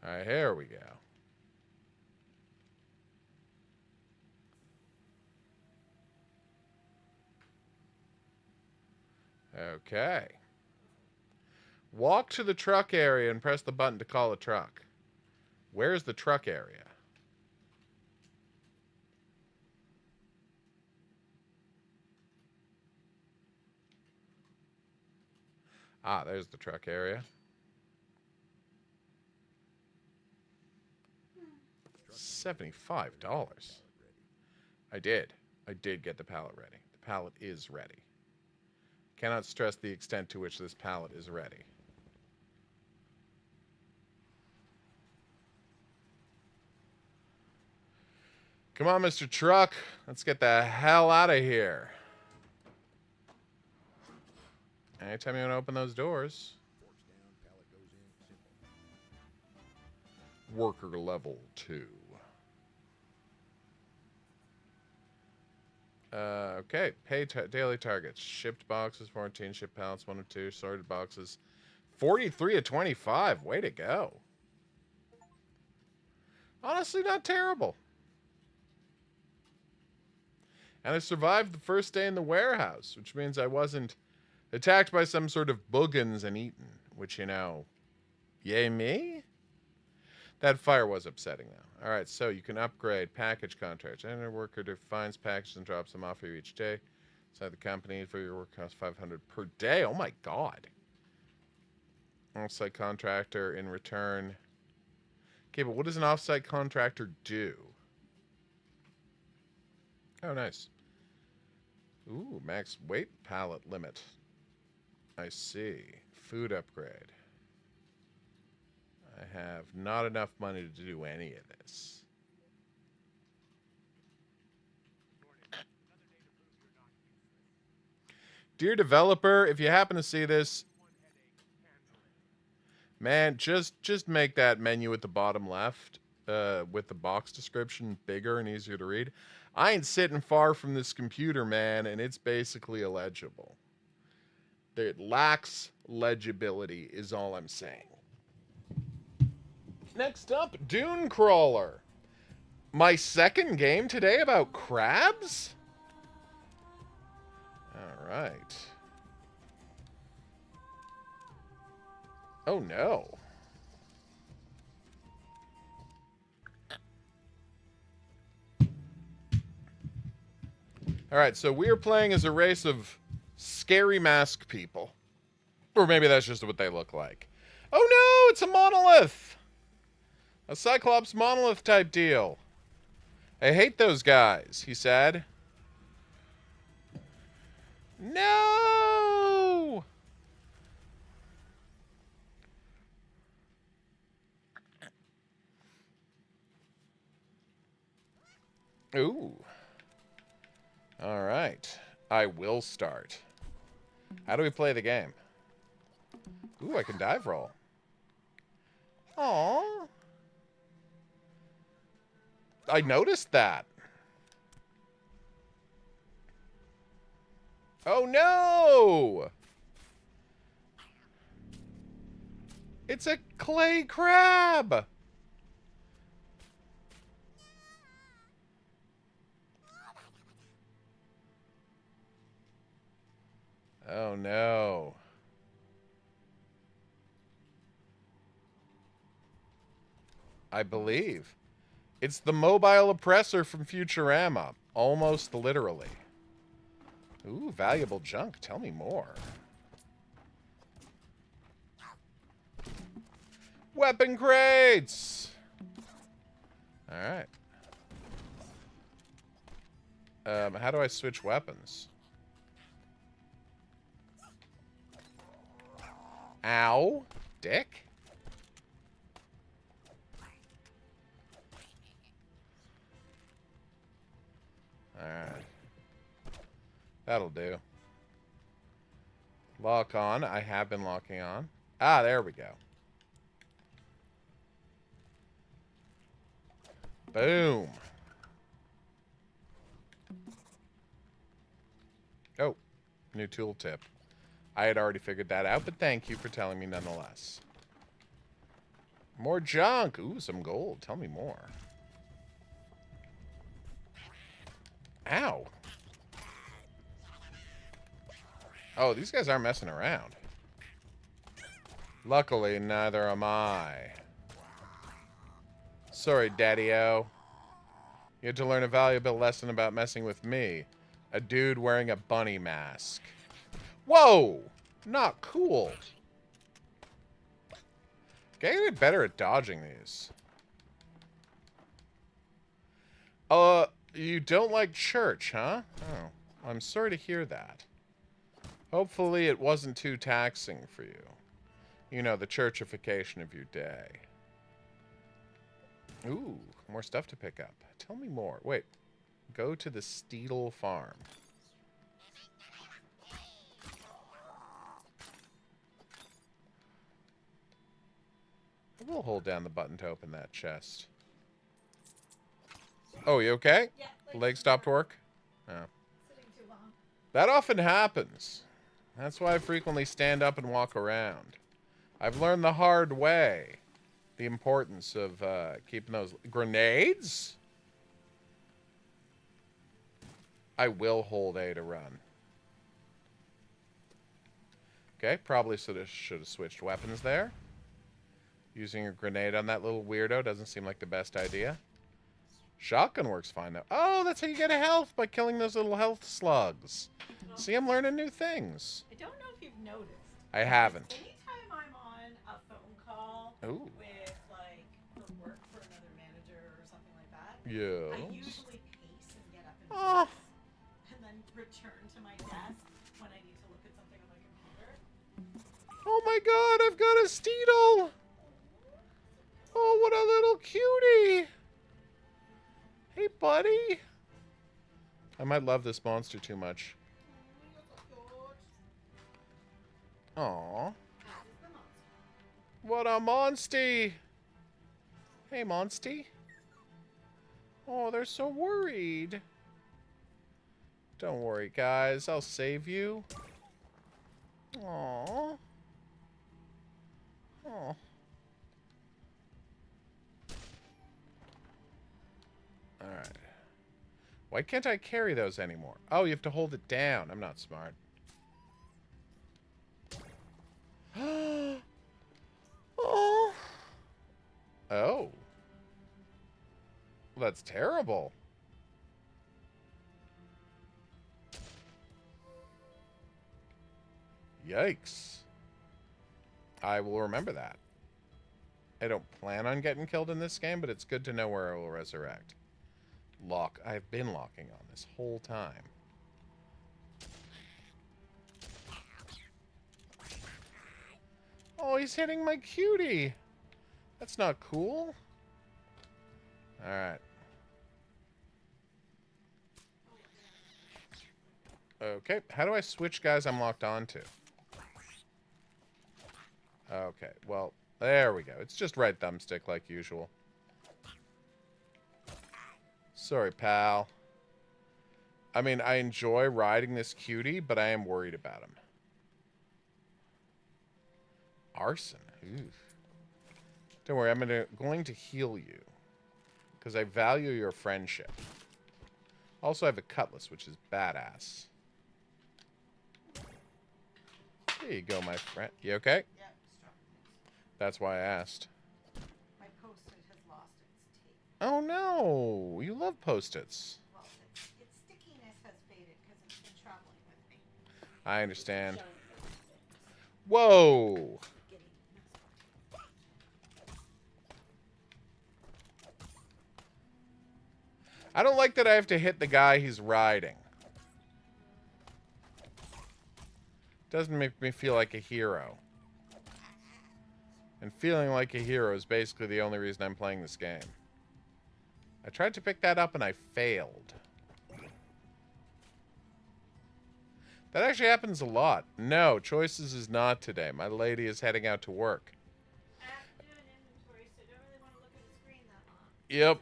All right, here we go. Okay. Walk to the truck area and press the button to call a truck. Where's the truck area? Ah, there's the truck area. $75. I did. I did get the pallet ready. The pallet is ready. Cannot stress the extent to which this pallet is ready. Come on, Mr. Truck. Let's get the hell out of here. Anytime you want to open those doors. Worker level 2. Okay. Pay daily targets. Shipped boxes, 14. Shipped pallets, 1 of 2. Sorted boxes, 43 of 25. Way to go. Honestly, not terrible. And I survived the first day in the warehouse, which means I wasn't attacked by some sort of boogans and eaten, which, you know, yay me? That fire was upsetting, though. All right, so you can upgrade package contracts. Enter worker defines packages and drops them off for you each day. Inside the company for your work costs $500 per day. Oh, my God. Offsite contractor in return. Okay, but what does an offsite contractor do? Oh, nice. Ooh, max weight pallet limit. I see. Food upgrade. I have not enough money to do any of this. Dear developer, if you happen to see this, man, just make that menu at the bottom left with the box description bigger and easier to read. I ain't sitting far from this computer, man, and it's basically illegible. It lacks legibility is all I'm saying. Next up, DuneCrawler. My second game today about crabs? All right. Oh, no. All right, so we are playing as a race of scary mask people. Or maybe that's just what they look like. Oh, no, it's a monolith. A Cyclops monolith type deal. I hate those guys, he said. No! Ooh. All right. I will start. How do we play the game? Ooh, I can dive roll. Aww. I noticed that. Oh, no! It's a clay crab! Oh, no. I believe. It's the mobile oppressor from Futurama. Almost literally. Ooh, valuable junk. Tell me more. Weapon crates! Alright. How do I switch weapons? Ow. Dick? Alright. That'll do. Lock on. I have been locking on. Ah, there we go. Boom. Oh, new tooltip. I had already figured that out, but thank you for telling me nonetheless. More junk. Ooh, some gold. Tell me more. Ow. Oh, these guys aren't messing around. Luckily, neither am I. Sorry, Daddy-O. You had to learn a valuable lesson about messing with me. A dude wearing a bunny mask. Whoa! Not cool. Gotta get better at dodging these. You don't like church, huh? Oh, I'm sorry to hear that. Hopefully it wasn't too taxing for you. You know, the churchification of your day. Ooh, more stuff to pick up. Tell me more. Wait. Go to the Steedle farm. We'll hold down the button to open that chest. Oh, you okay? Yeah. Leg stopped work? Oh. Sitting too long. That often happens. That's why I frequently stand up and walk around. I've learned the hard way the importance of keeping those grenades. I will hold A to run. Okay, probably should have switched weapons there. Using a grenade on that little weirdo doesn't seem like the best idea. Shotgun works fine, though. Oh, that's how you get a health, by killing those little health slugs. See, I'm learning new things. I don't know if you've noticed. I haven't. Anytime I'm on a phone call Ooh. with, like, for work for another manager or something like that, Yeah. I usually pace and get up and Oh. and then return to my desk when I need to look at something on my computer. Oh my god, I've got a Steedle! Oh, what a little cutie! Hey, buddy! I might love this monster too much. Aww. What a monstie! Hey, monstie. Oh, they're so worried. Don't worry, guys. I'll save you. Aww. Oh. Alright. Why can't I carry those anymore? Oh, you have to hold it down. I'm not smart. Oh. Oh. Well, that's terrible. Yikes. I will remember that. I don't plan on getting killed in this game, but it's good to know where I will resurrect. Lock. I've been locking on this whole time. Oh, he's hitting my cutie. That's not cool. Alright. Okay, how do I switch guys I'm locked onto? Okay, well, there we go. It's just right thumbstick like usual. Sorry, pal. I mean, I enjoy riding this cutie, but I am worried about him. Arson. Oof. Don't worry, I'm going to heal you. Because I value your friendship. Also, I have a cutlass, which is badass. There you go, my friend. You okay? Yeah, strong. That's why I asked. My Post-it has lost its tape. Oh, no. You love Post-its. Well, its stickiness has faded because it's been traveling with me. I understand. Whoa. I don't like that I have to hit the guy he's riding. Doesn't make me feel like a hero. And feeling like a hero is basically the only reason I'm playing this game. I tried to pick that up and I failed. That actually happens a lot. No, Choices is not today. My lady is heading out to work. I have to do an inventory, so I don't really want to look at the screen that long. Yep.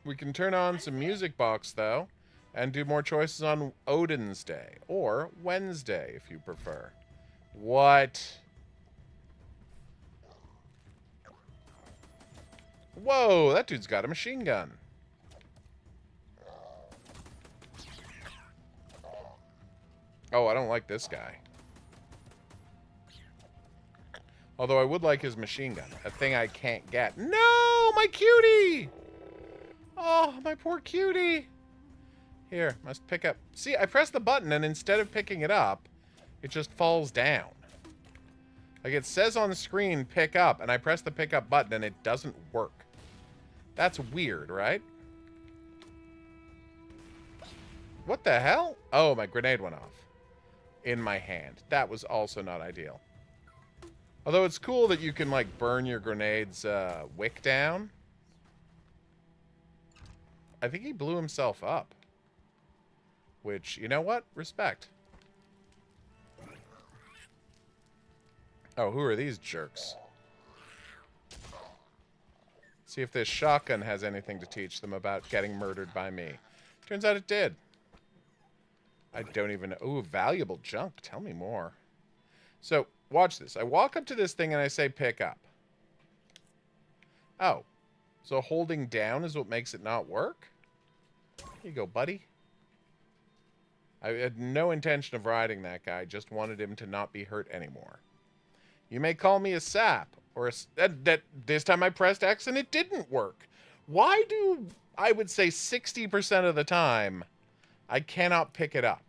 We can turn on some music box, though, and do more choices on Odin's Day, or Wednesday, if you prefer. What? Whoa, that dude's got a machine gun. Oh, I don't like this guy. Although I would like his machine gun, a thing I can't get. No, my cutie! Oh, my poor cutie. Here, must pick up. See, I press the button, and instead of picking it up, it just falls down. Like, it says on the screen, pick up, and I press the pick up button, and it doesn't work. That's weird, right? What the hell? Oh, my grenade went off. In my hand. That was also not ideal. Although it's cool that you can, like, burn your grenade's wick down. I think he blew himself up. Which, you know what? Respect. Oh, who are these jerks? See if this shotgun has anything to teach them about getting murdered by me. Turns out it did. I don't even know. Ooh, valuable junk. Tell me more. So, watch this. I walk up to this thing and I say pick up. Oh. So holding down is what makes it not work? Here you go, buddy. I had no intention of riding that guy. Just wanted him to not be hurt anymore. You may call me a sap. Or that this time I pressed X and it didn't work. Why do, I would say 60% of the time, I cannot pick it up?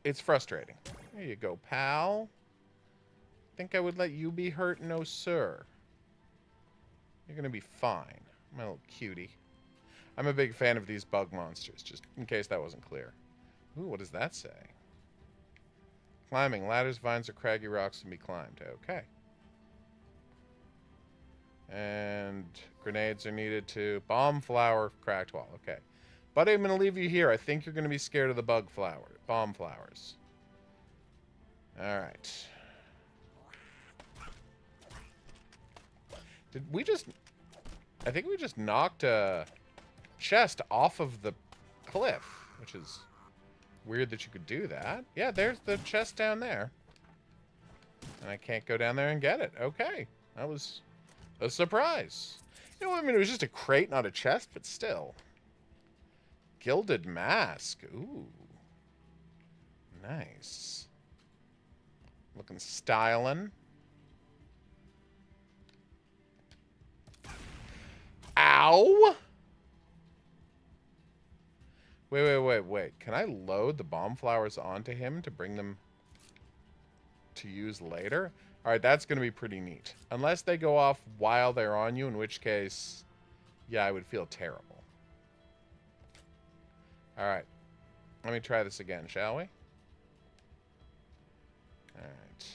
It's frustrating. There you go, pal. Think I would let you be hurt? No, sir. You're gonna be fine, my little cutie. I'm a big fan of these bug monsters, just in case that wasn't clear. Ooh, what does that say? Climbing. Ladders, vines, or craggy rocks can be climbed. Okay. And grenades are needed to... Bomb flower, cracked wall. Okay. Buddy, I'm going to leave you here. I think you're going to be scared of the bomb flowers. Alright. Did we just... I think we just knocked a chest off of the cliff, which is... weird that you could do that. Yeah, there's the chest down there. And I can't go down there and get it. Okay. That was a surprise. You know, I mean, it was just a crate, not a chest, but still. Gilded mask. Ooh. Nice. Looking styling. Ow! Wait. Can I load the bomb flowers onto him to bring them to use later? Alright, that's going to be pretty neat. Unless they go off while they're on you, in which case, yeah, I would feel terrible. Alright. Let me try this again, shall we? Alright.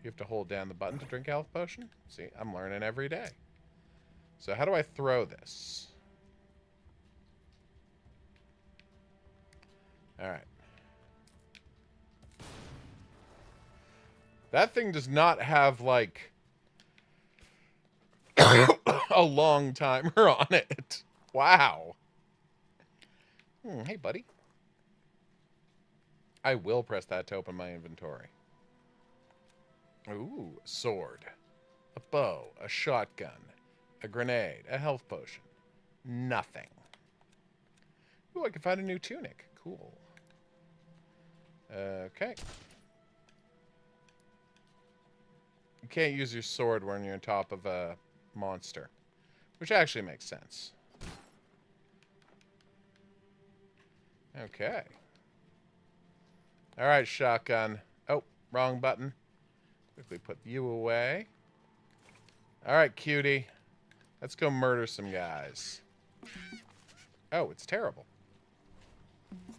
You have to hold down the button to drink health potion? See, I'm learning every day. So how do I throw this? Alright. That thing does not have, like, a long timer on it. Wow. Hey, buddy. I will press that to open my inventory. Ooh, a sword. A bow. A shotgun. A grenade. A health potion. Nothing. Ooh, I can find a new tunic. Cool. Okay. You can't use your sword when you're on top of a monster. Which actually makes sense. Okay. Alright, shotgun. Oh, wrong button. Quickly put you away. Alright, cutie. Let's go murder some guys. Oh, it's terrible.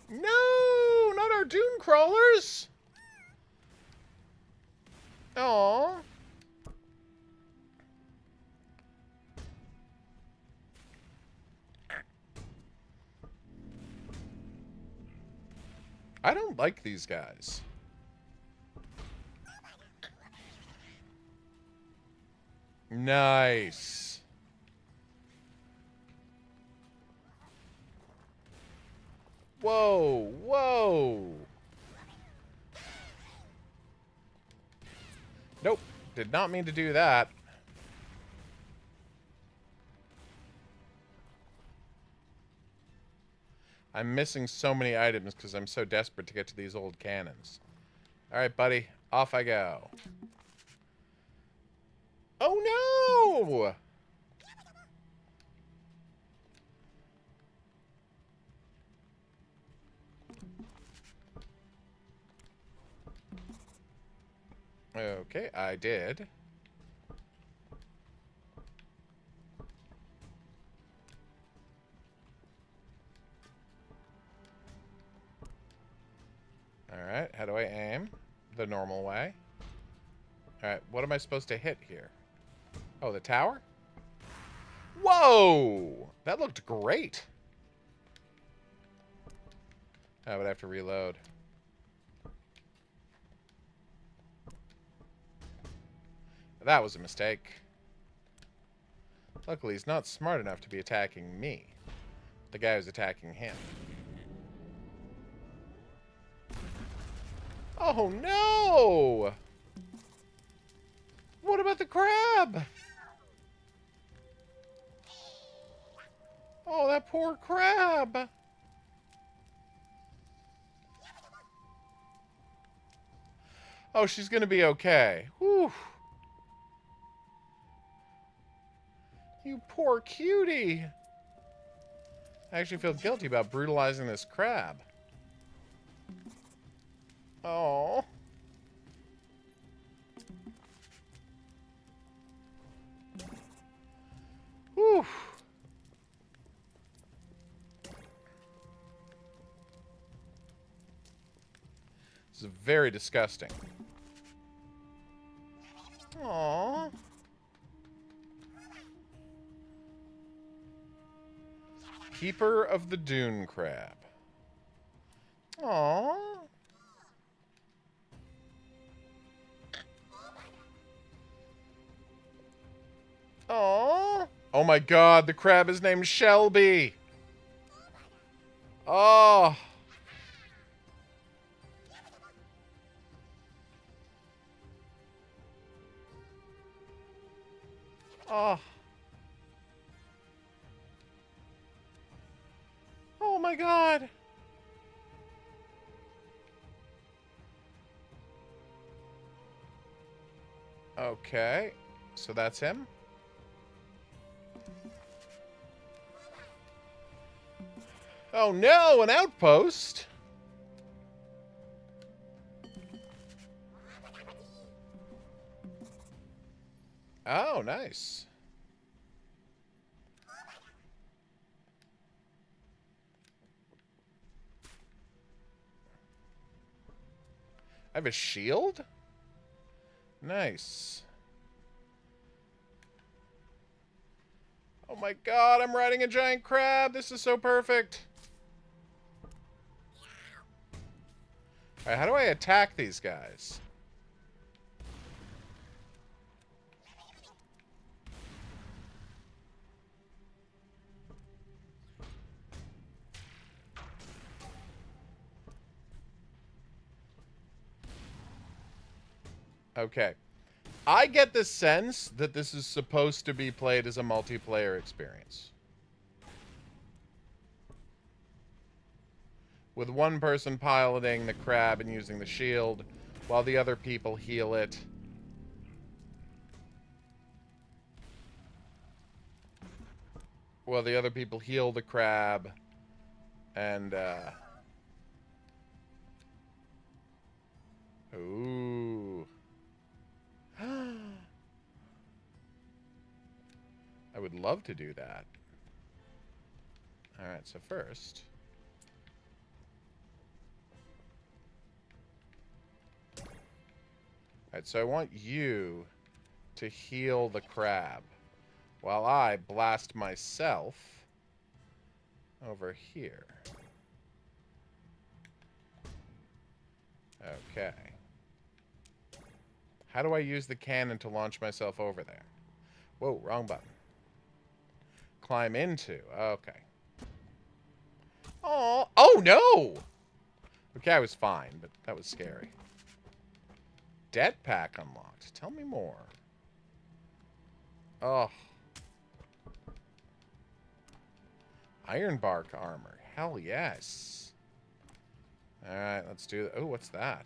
No! Not our dune crawlers! Aww. I don't like these guys. Nice. Whoa, whoa. Nope, did not mean to do that. I'm missing so many items because I'm so desperate to get to these old cannons. Alright, buddy, off I go. Oh no! Okay, I did. the normal way. Alright, what am I supposed to hit here? Oh, the tower? Whoa! That looked great. I would have to reload. That was a mistake. Luckily, he's not smart enough to be attacking me. The guy who's attacking him. Oh, no! What about the crab? Oh, that poor crab. Oh, she's gonna be okay. Whew. You poor cutie. I actually feel guilty about brutalizing this crab. Oh. Whew. This is very disgusting. Aww. Keeper of the Dune Crab. Aww. Aww. Oh my god, the crab is named Shelby. Oh. Oh. Oh my god. Okay. So that's him. Oh no, an outpost. Oh, nice. I have a shield? Nice. Oh my god, I'm riding a giant crab. This is so perfect. Alright, how do I attack these guys? Okay. I get the sense that this is supposed to be played as a multiplayer experience. With one person piloting the crab and using the shield, while the other people heal it. While the other people heal the crab. And, Ooh. I would love to do that. Alright, so first... Alright, so I want you to heal the crab while I blast myself over here. Okay. How do I use the cannon to launch myself over there? Whoa, wrong button. Climb into. Okay. Oh, oh no! Okay, I was fine, but that was scary. Debt pack unlocked. Tell me more. Oh. Iron bark armor. Hell yes. Alright, let's do that. Oh, what's that?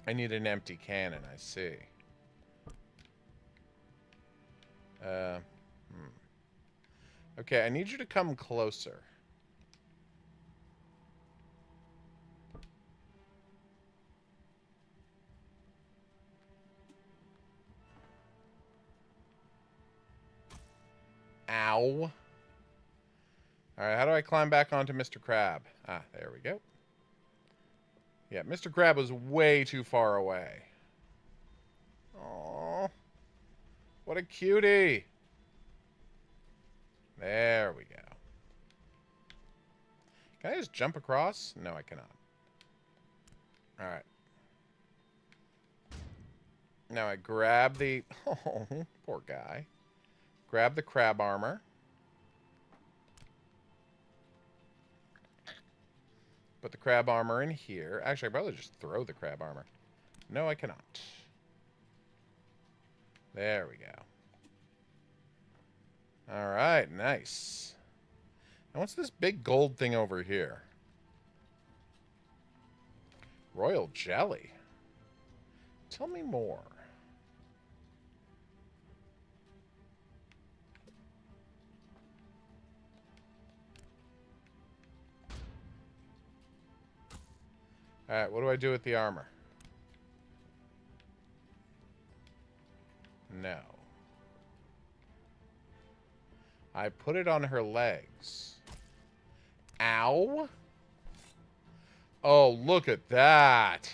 I need an empty cannon, I see. Okay, I need you to come closer. Ow. Alright, how do I climb back onto Mr. Crab? Ah, there we go. Yeah, Mr. Crab was way too far away. Oh, what a cutie. There we go. Can I just jump across? No, I cannot. All right. Now I grab the... Oh, poor guy. Grab the crab armor. Put the crab armor in here. Actually, I'd probably just throw the crab armor. No, I cannot. There we go. All right, nice. Now, what's this big gold thing over here? Royal jelly. Tell me more. All right, what do I do with the armor? No. I put it on her legs. Ow. Oh, look at that.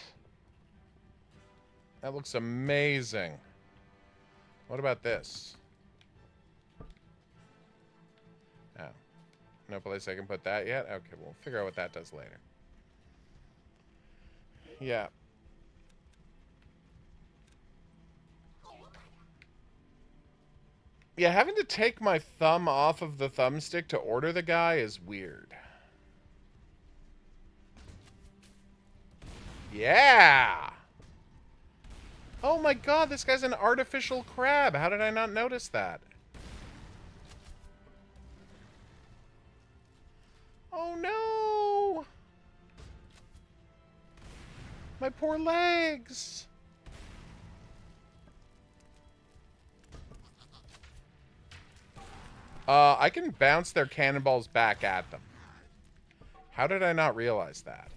That looks amazing. What about this? Oh. No place I can put that yet? Okay, we'll figure out what that does later. Yeah. Yeah, having to take my thumb off of the thumbstick to order the guy is weird. Yeah! Oh my god, this guy's an artificial crab. How did I not notice that? Oh no! My poor legs! I can bounce their cannonballs back at them. How did I not realize that?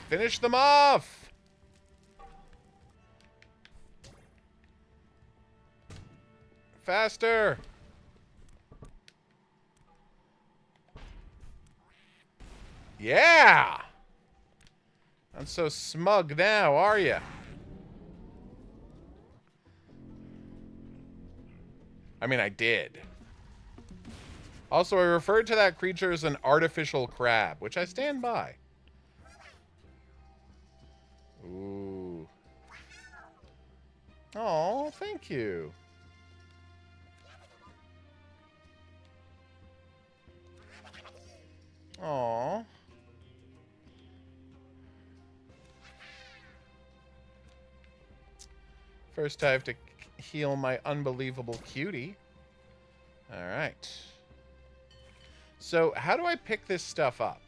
Finish them off! Faster! Yeah! I'm so smug now, are you? I mean, I did. Also, I referred to that creature as an artificial crab, which I stand by. Ooh. Oh, thank you. Aw. First, I have to heal my unbelievable cutie. All right. So, how do I pick this stuff up?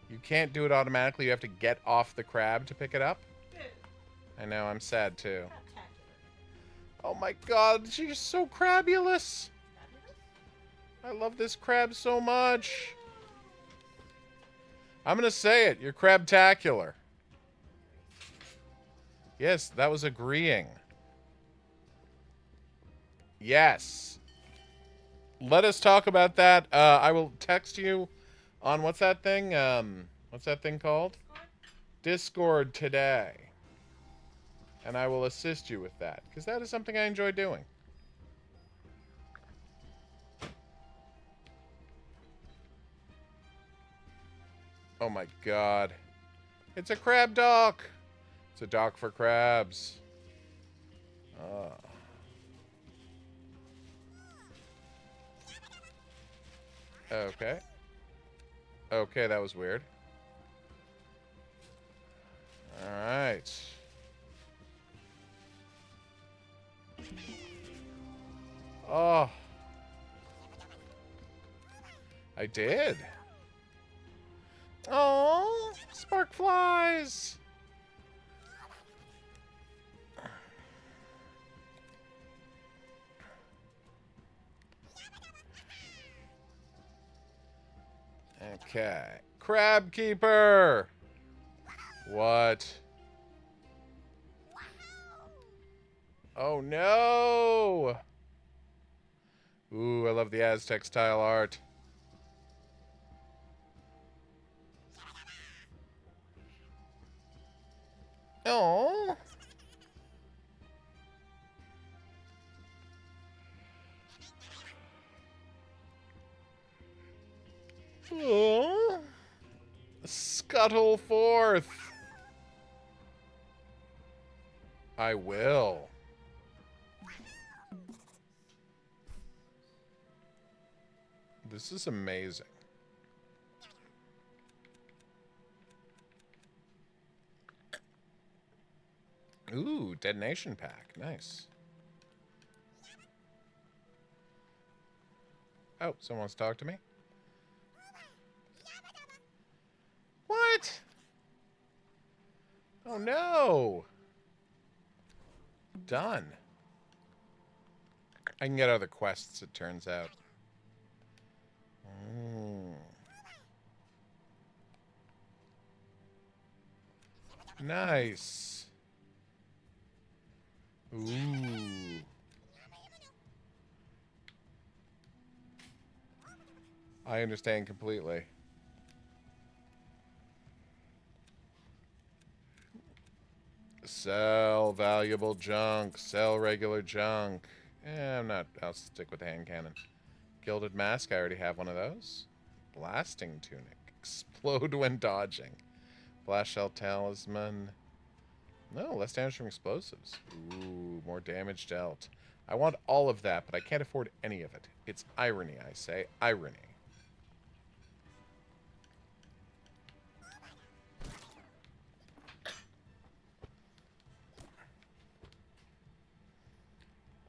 You can't do it automatically. You have to get off the crab to pick it up? I know, I'm sad too. Oh my god, she's so crabulous. I love this crab so much. I'm gonna say it. You're crabtacular. Yes, that was agreeing. Yes. Let us talk about that. I will text you on what's that thing? What's that thing called? Discord today. And I will assist you with that, because that is something I enjoy doing. Oh my god. It's a crab dock. It's a dock for crabs. Okay. Okay, that was weird. Alright. Oh. I did. Oh, spark flies. Okay. Crab keeper. What? Oh no. Ooh, I love the Aztec style art. Oh. Oh. Scuttle forth. I will. This is amazing. Ooh, detonation pack. Nice. Oh, someone wants to talk to me? What? Oh, no. Done. I can get other quests, it turns out. Nice. Ooh. I understand completely. Sell valuable junk. Sell regular junk. I'm not. I'll stick with the hand cannon. Gilded mask. I already have one of those. Blasting tunic. Explode when dodging. Blast shell talisman. No, less damage from explosives. Ooh, more damage dealt. I want all of that, but I can't afford any of it. It's irony, I say. Irony.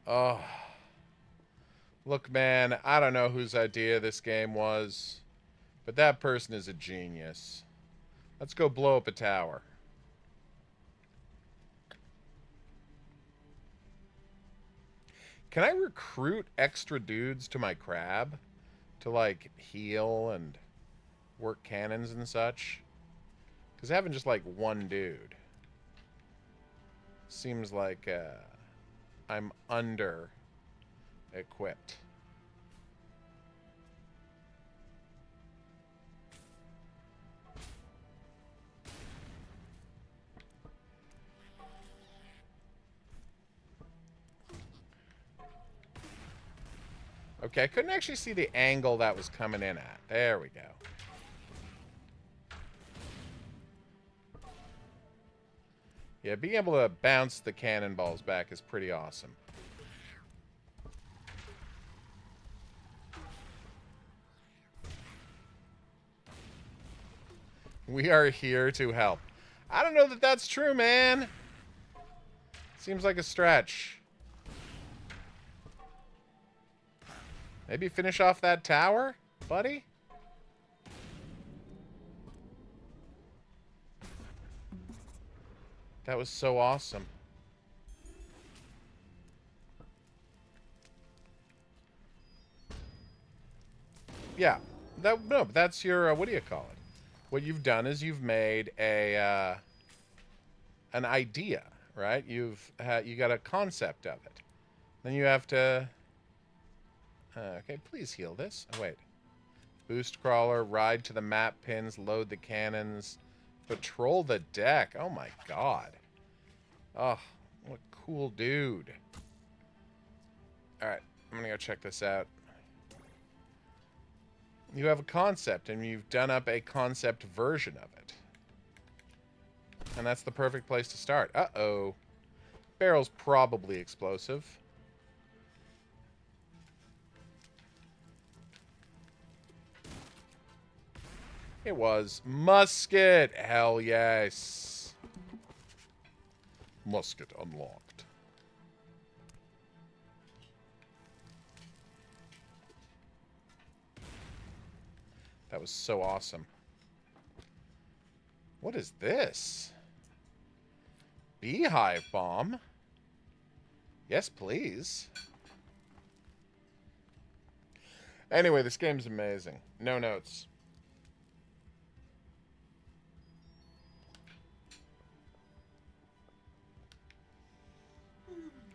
Oh. Look, man, I don't know whose idea this game was, but that person is a genius. Let's go blow up a tower. Can I recruit extra dudes to my crab to, like, heal and work cannons and such? Because having just, like, one dude seems like I'm under-equipped. Okay, I couldn't actually see the angle that was coming in at. There we go. Yeah, being able to bounce the cannonballs back is pretty awesome. We are here to help. I don't know that that's true, man. Seems like a stretch. Maybe finish off that tower, buddy? That was so awesome. Yeah. No, but that's your, what do you call it? What you've done is you've made a, an idea, right? You got a concept of it. Then you have to... okay, please heal this. Oh, wait. Boost crawler, ride to the map pins, load the cannons, patrol the deck. Oh my god. Oh, what a cool dude. Alright, I'm gonna go check this out. You have a concept, and you've done up a concept version of it. And that's the perfect place to start. Uh-oh. Barrel's probably explosive. It was. Musket! Hell yes. Musket unlocked. That was so awesome. What is this? Beehive bomb? Yes, please. Anyway, this game's amazing. No notes.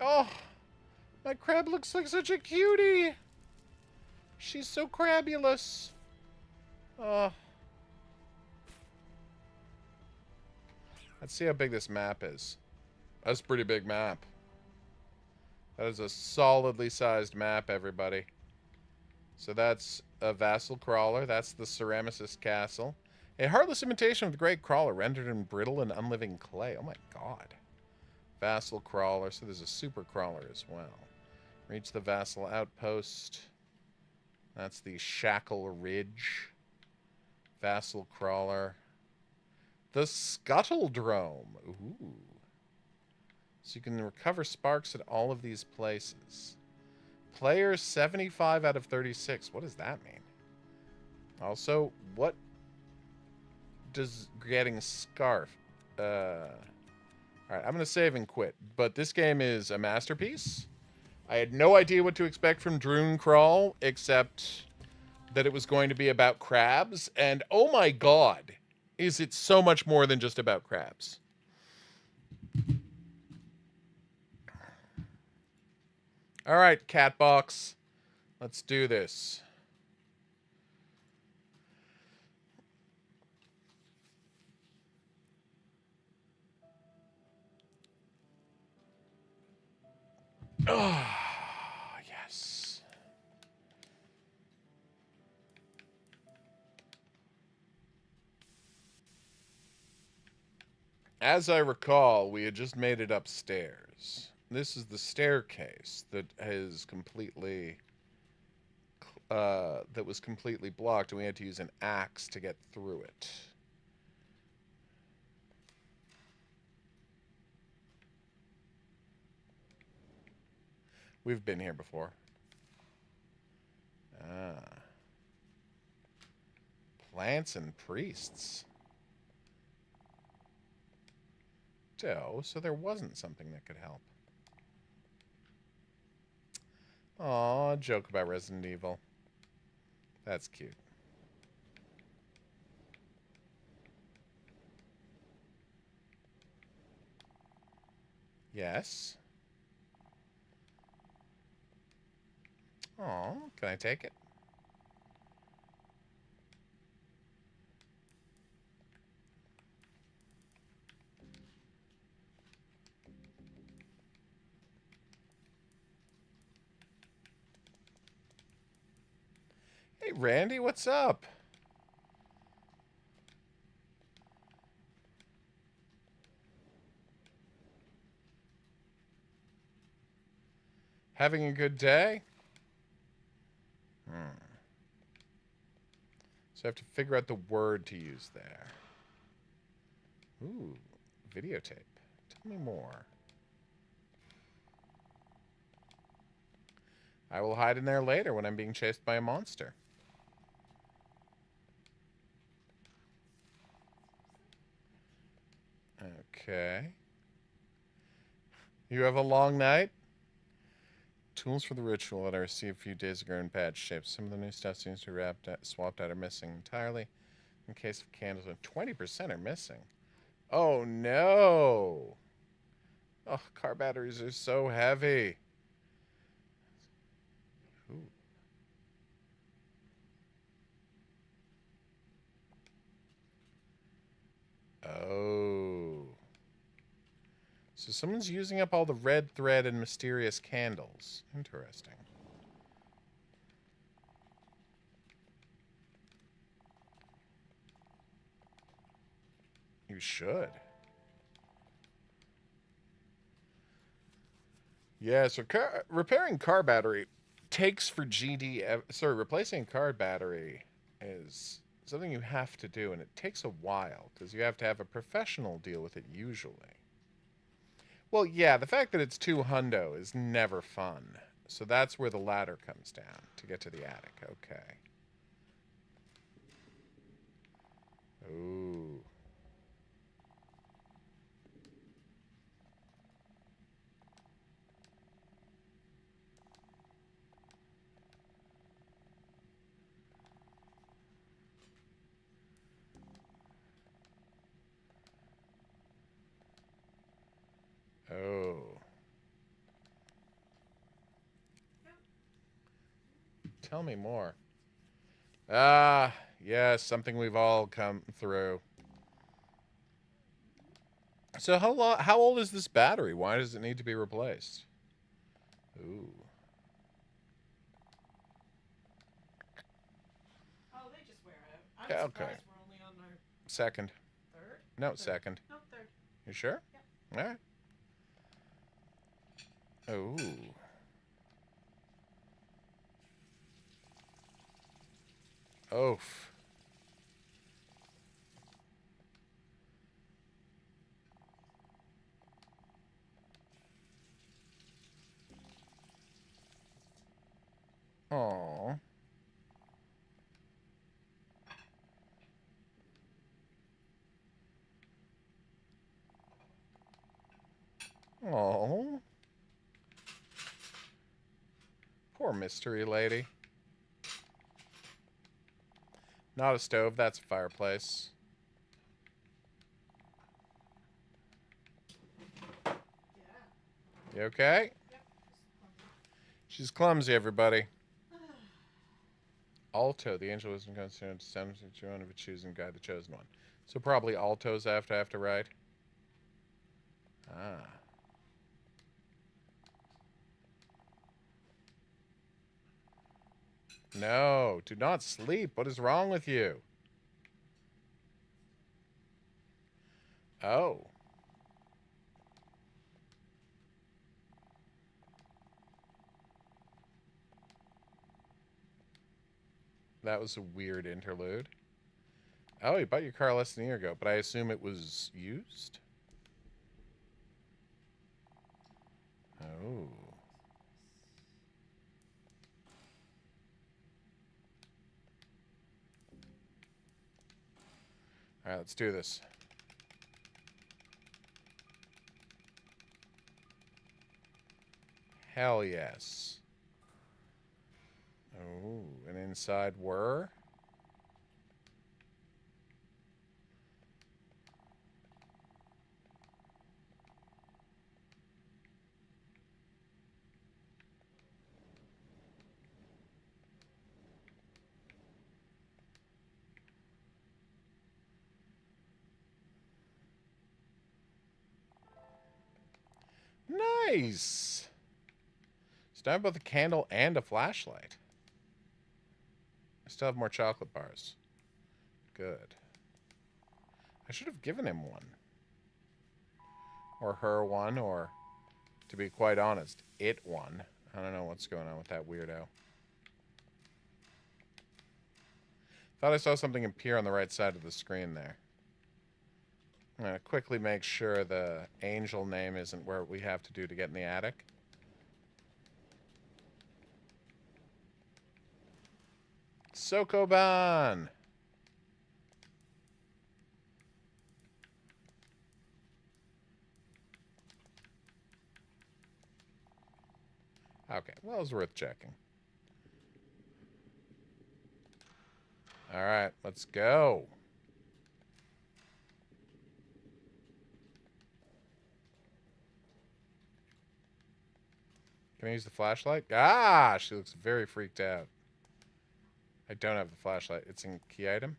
Oh, my crab looks like such a cutie. She's so crabulous. Oh. Let's see how big this map is. That's a pretty big map. That is a solidly sized map, everybody. So that's a vassal crawler. That's the Ceramicist Castle. A heartless imitation of the great crawler, rendered in brittle and unliving clay. Oh my god. Vassal crawler. So there's a super crawler as well. Reach the vassal outpost. That's the Shackle Ridge. Vassal crawler. The Scuttle Drome. Ooh. So you can recover sparks at all of these places. Player 75 out of 36. What does that mean? Also, what does getting Scarf... Alright, I'm going to save and quit. But this game is a masterpiece. I had no idea what to expect from DuneCrawl, except that it was going to be about crabs. And oh my god, is it so much more than just about crabs. All right, Catbox. Let's do this. Oh, yes. As I recall, we had just made it upstairs. This is the staircase that has completely... that was completely blocked, and we had to use an axe to get through it. We've been here before. Ah. Plants and priests. Oh, so there wasn't something that could help. Aw, joke about Resident Evil. That's cute. Yes. Aw, can I take it? Hey, Randy, what's up? Having a good day? So I have to figure out the word to use there. Ooh, videotape. Tell me more. I will hide in there later when I'm being chased by a monster. Okay. You have a long night? Tools for the ritual that I received a few days ago in bad shape. Some of the new stuff seems to be swapped out or missing entirely. In case of candles, 20% are missing. Oh no! Oh, car batteries are so heavy. Ooh. Oh. So someone's using up all the red thread and mysterious candles. Interesting. You should. Yeah, so repairing car battery takes for GD... Sorry, replacing a car battery is something you have to do, and it takes a while, because you have to have a professional deal with it usually. Well, yeah, the fact that it's $200 is never fun. So that's where the ladder comes down to get to the attic. Okay. Ooh. Oh. Tell me more. Ah, yes, something we've all come through. So how old is this battery? Why does it need to be replaced? Ooh. Oh, they just wear it. I'm Yeah, surprised okay. we're only on our Second. third. No, Third. second. No, third. You sure? Yep. All right. Ooh. Oof. Aww. Aww. Poor mystery lady. Not a stove, that's a fireplace. Yeah. You okay? Yep. She's clumsy, everybody. Alto, the angel isn't concerned to send to one of a choosing guide, the chosen one. So probably altos I have to write. Ah. No, do not sleep. What is wrong with you? Oh. That was a weird interlude. Oh, you bought your car less than a year ago, but I assume it was used? Oh. All right, let's do this. Hell yes. Oh, and inside were? Nice! So now I both a candle and a flashlight. I still have more chocolate bars. Good. I should have given him one. Or her one, or, to be quite honest, it one. I don't know what's going on with that weirdo. Thought I saw something appear on the right side of the screen there. I'm going to quickly make sure the angel name isn't where we have to do to get in the attic. Sokoban! Okay, well, it was worth checking. Alright, let's go. Can I use the flashlight? Ah, she looks very freaked out. I don't have the flashlight. It's in key item?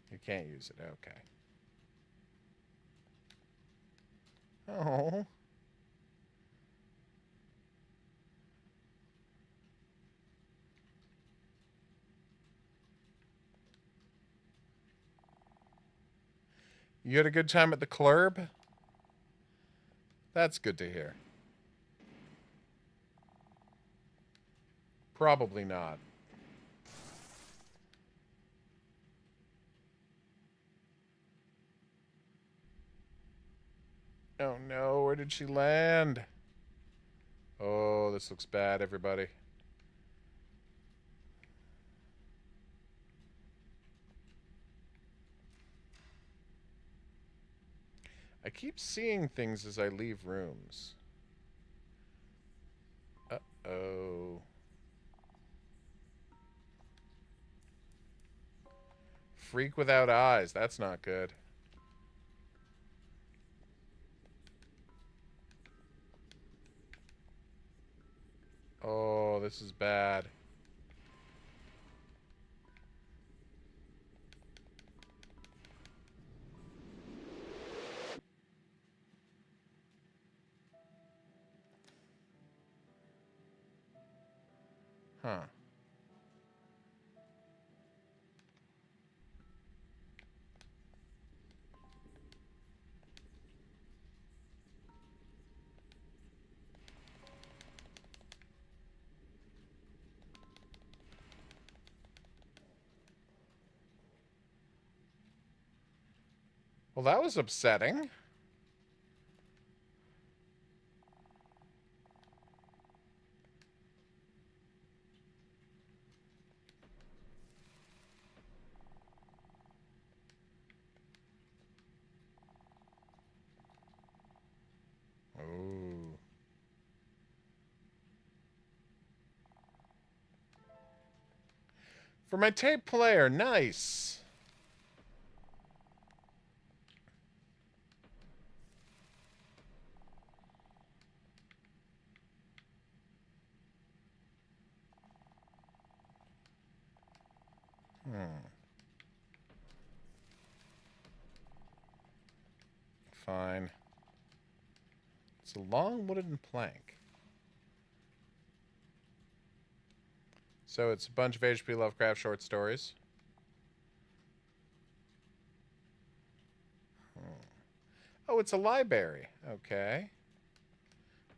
You can't use it. Okay. Oh. You had a good time at the club? That's good to hear. Probably not. Oh no, where did she land? Oh, this looks bad, everybody. I keep seeing things as I leave rooms. Uh-oh. Freak without eyes. That's not good. Oh, this is bad. Huh. Well, that was upsetting. Ooh. For my tape player, nice. Fine. It's a long wooden plank. So it's a bunch of H.P. Lovecraft short stories. Oh, it's a library. Okay.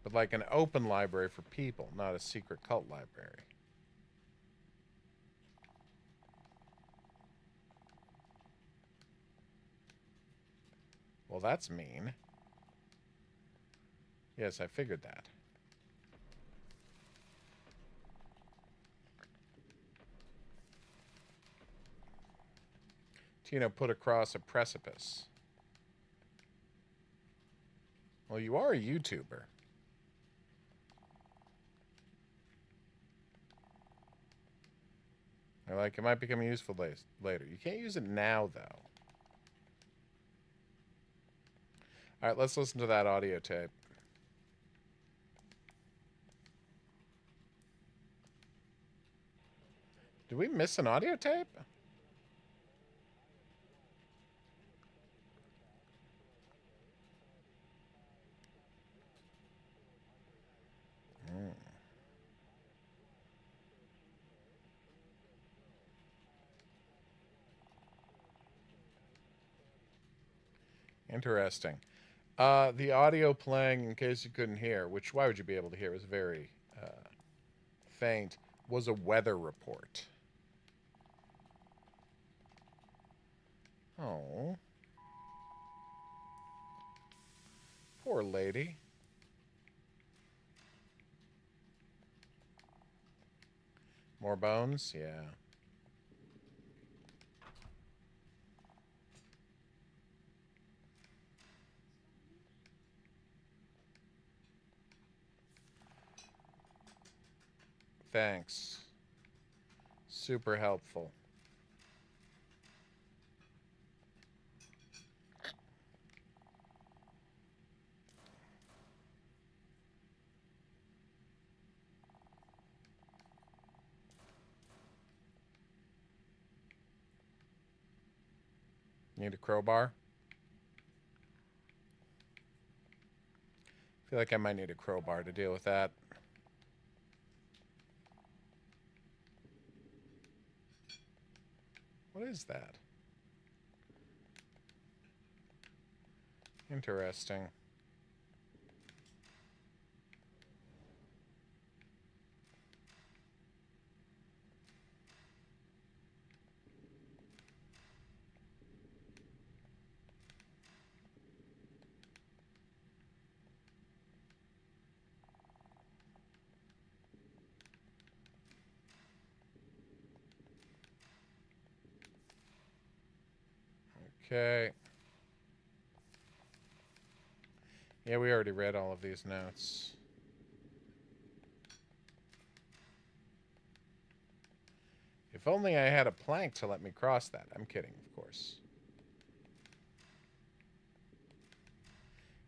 But like an open library for people, not a secret cult library. Well, that's mean. Yes, I figured that. Tina put across a precipice. Well, you are a YouTuber. They're like, it might become useful later. You can't use it now, though. All right, let's listen to that audio tape. Did we miss an audio tape? Interesting. The audio playing, in case you couldn't hear, which why would you be able to hear, was very faint, was a weather report. Oh. Poor lady. More bones? Yeah. Thanks. Super helpful. Need a crowbar? I feel like I might need a crowbar to deal with that. What is that? Interesting. Okay. Yeah, we already read all of these notes. If only I had a plank to let me cross that. I'm kidding, of course.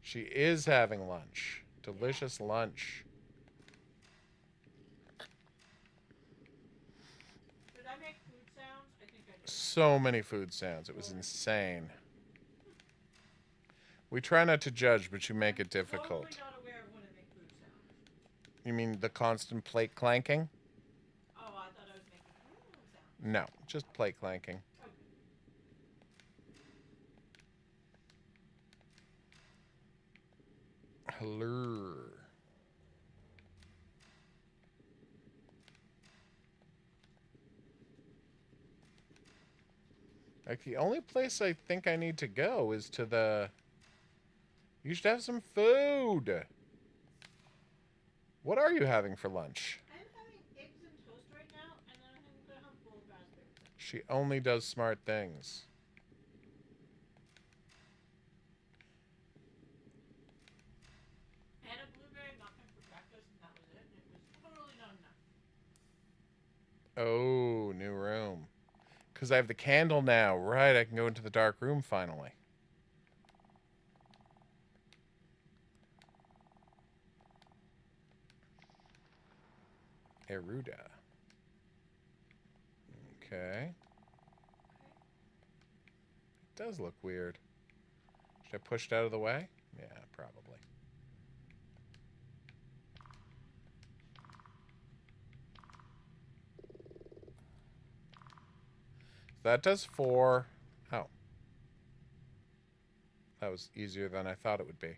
She is having lunch. Delicious lunch. Did I make food sounds? I think I did. So many food sounds. It was insane. We try not to judge, but you make it difficult. I'm totally not aware of when I make food sounds. You mean the constant plate clanking? No, just plate clanking. Hello. Like, the only place I think I need to go is to the... You should have some food. What are you having for lunch? I'm having eggs and toast right now, and then I'm having a humble bowl of raspberries. She only does smart things. I had a blueberry muffin for breakfast, and that was it. And it was totally not enough. Oh, new room. Because I have the candle now. Right, I can go into the dark room finally. Eruda. Okay. It does look weird. Should I push it out of the way? Yeah, probably. That does 4. Oh. That was easier than I thought it would be.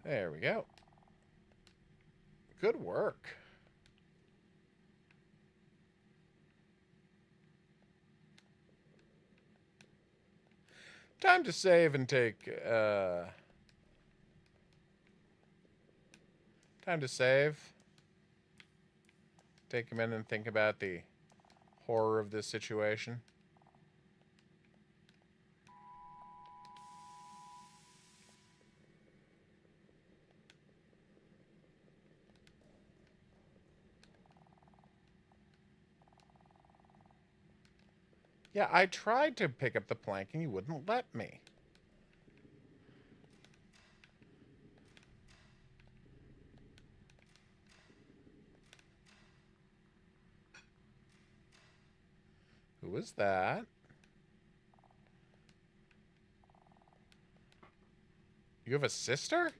There we go. Good work. Time to save and take, time to save. Take a minute and think about the horror of this situation. Yeah, I tried to pick up the plank and you wouldn't let me. Who was that? You have a sister?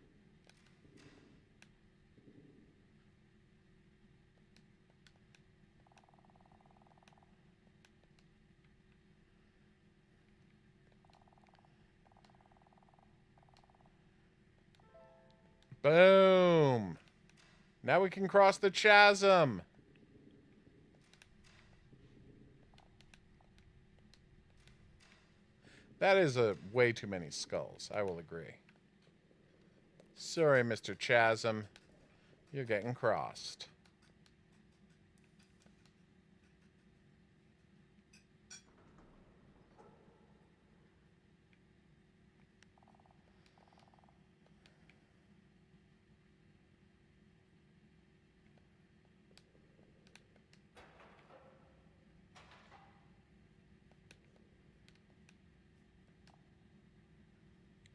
Boom. Now we can cross the chasm. That is way too many skulls, I will agree. Sorry, Mr. Chasm. You're getting crossed.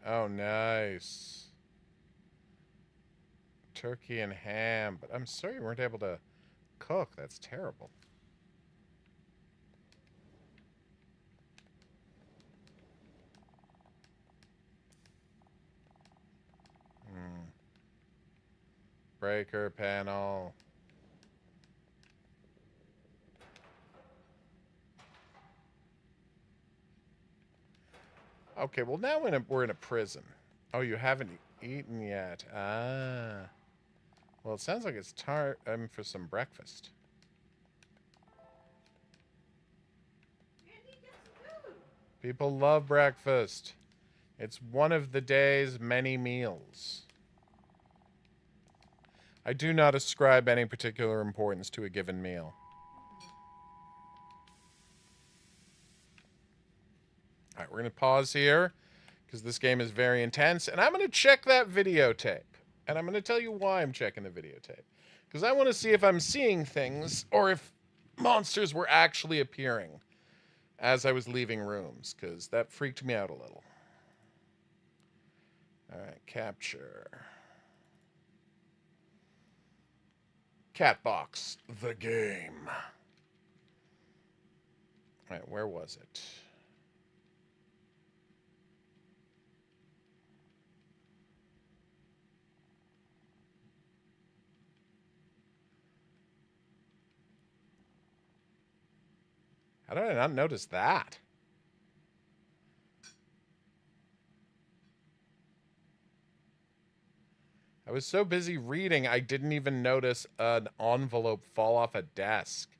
Oh, nice. Turkey and ham. But I'm sorry you weren't able to cook. That's terrible. Breaker panel. Okay, well now we're in a prison. Oh, you haven't eaten yet. Ah. Well, it sounds like it's time for some breakfast. Andy, get some food. People love breakfast. It's one of the day's many meals. I do not ascribe any particular importance to a given meal. All right, we're going to pause here because this game is very intense, and I'm going to check that videotape. And I'm going to tell you why I'm checking the videotape. Because I want to see if I'm seeing things or if monsters were actually appearing as I was leaving rooms, because that freaked me out a little. All right, capture. Catbox, the game. All right, where was it? How did I not notice that? I was so busy reading, I didn't even notice an envelope fall off a desk.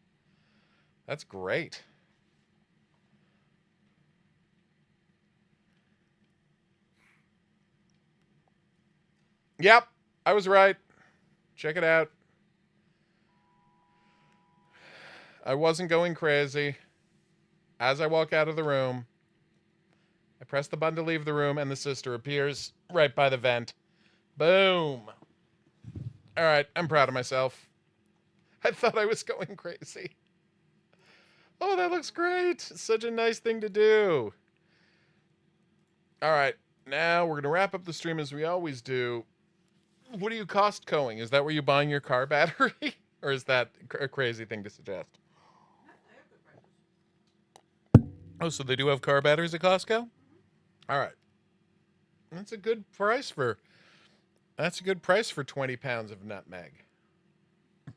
That's great. Yep, I was right. Check it out. I wasn't going crazy. As I walk out of the room, I press the button to leave the room, and the sister appears right by the vent. Boom. All right, I'm proud of myself. I thought I was going crazy. Oh, that looks great. Such a nice thing to do. All right, now we're going to wrap up the stream as we always do. What are you Costcoing? Is that where you're buying your car battery? Or is that a crazy thing to suggest? Oh, so they do have car batteries at Costco? All right. That's a good price for 20 pounds of nutmeg. Did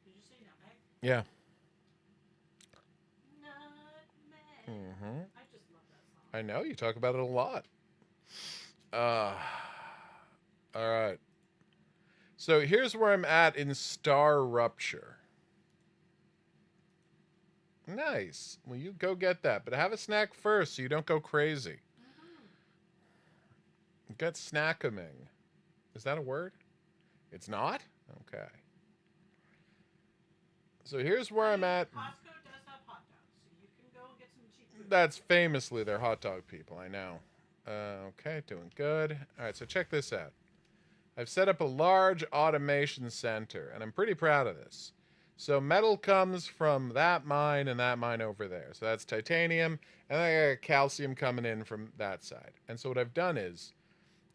you say nutmeg? Yeah. Nutmeg. Mm-hmm. I just love that song. I know, you talk about it a lot. All right. So here's where I'm at in Star Rupture. Nice. Well, you go get that, but have a snack first so you don't go crazy. Get snackaming. Is that a word? It's not? Okay. So here's where I'm at. Costco does have hot dogs, so you can go and get some cheap food. That's famously their hot dog people, I know. Okay, doing good. All right, so check this out. I've set up a large automation center, and I'm pretty proud of this. So metal comes from that mine and that mine over there. So that's titanium, and then I got calcium coming in from that side. And so what I've done is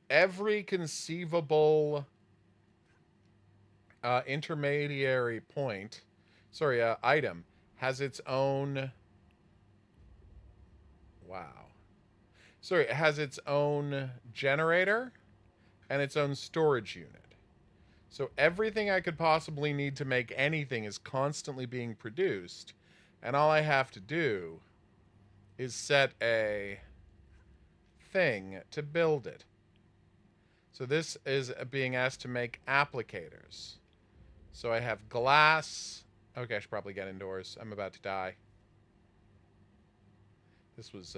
every conceivable intermediary point, item has its own, it has its own generator and its own storage unit. So everything I could possibly need to make anything is constantly being produced, and all I have to do is set a thing to build it. So this is being asked to make applicators. So I have glass. Okay, I should probably get indoors. I'm about to die. This was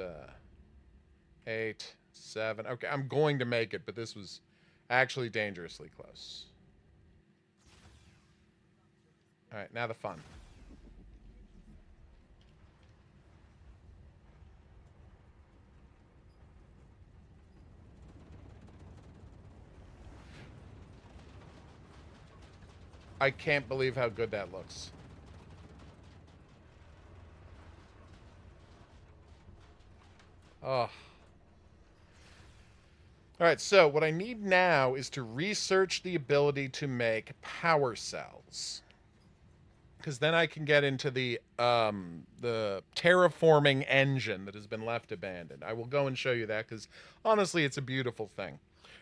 8, 7. Okay, I'm going to make it, but this was actually dangerously close. All right, now the fun. I can't believe how good that looks. Oh. All right, so what I need now is to research the ability to make power cells. Because then I can get into the terraforming engine that has been left abandoned. I will go and show you that because, honestly, it's a beautiful thing.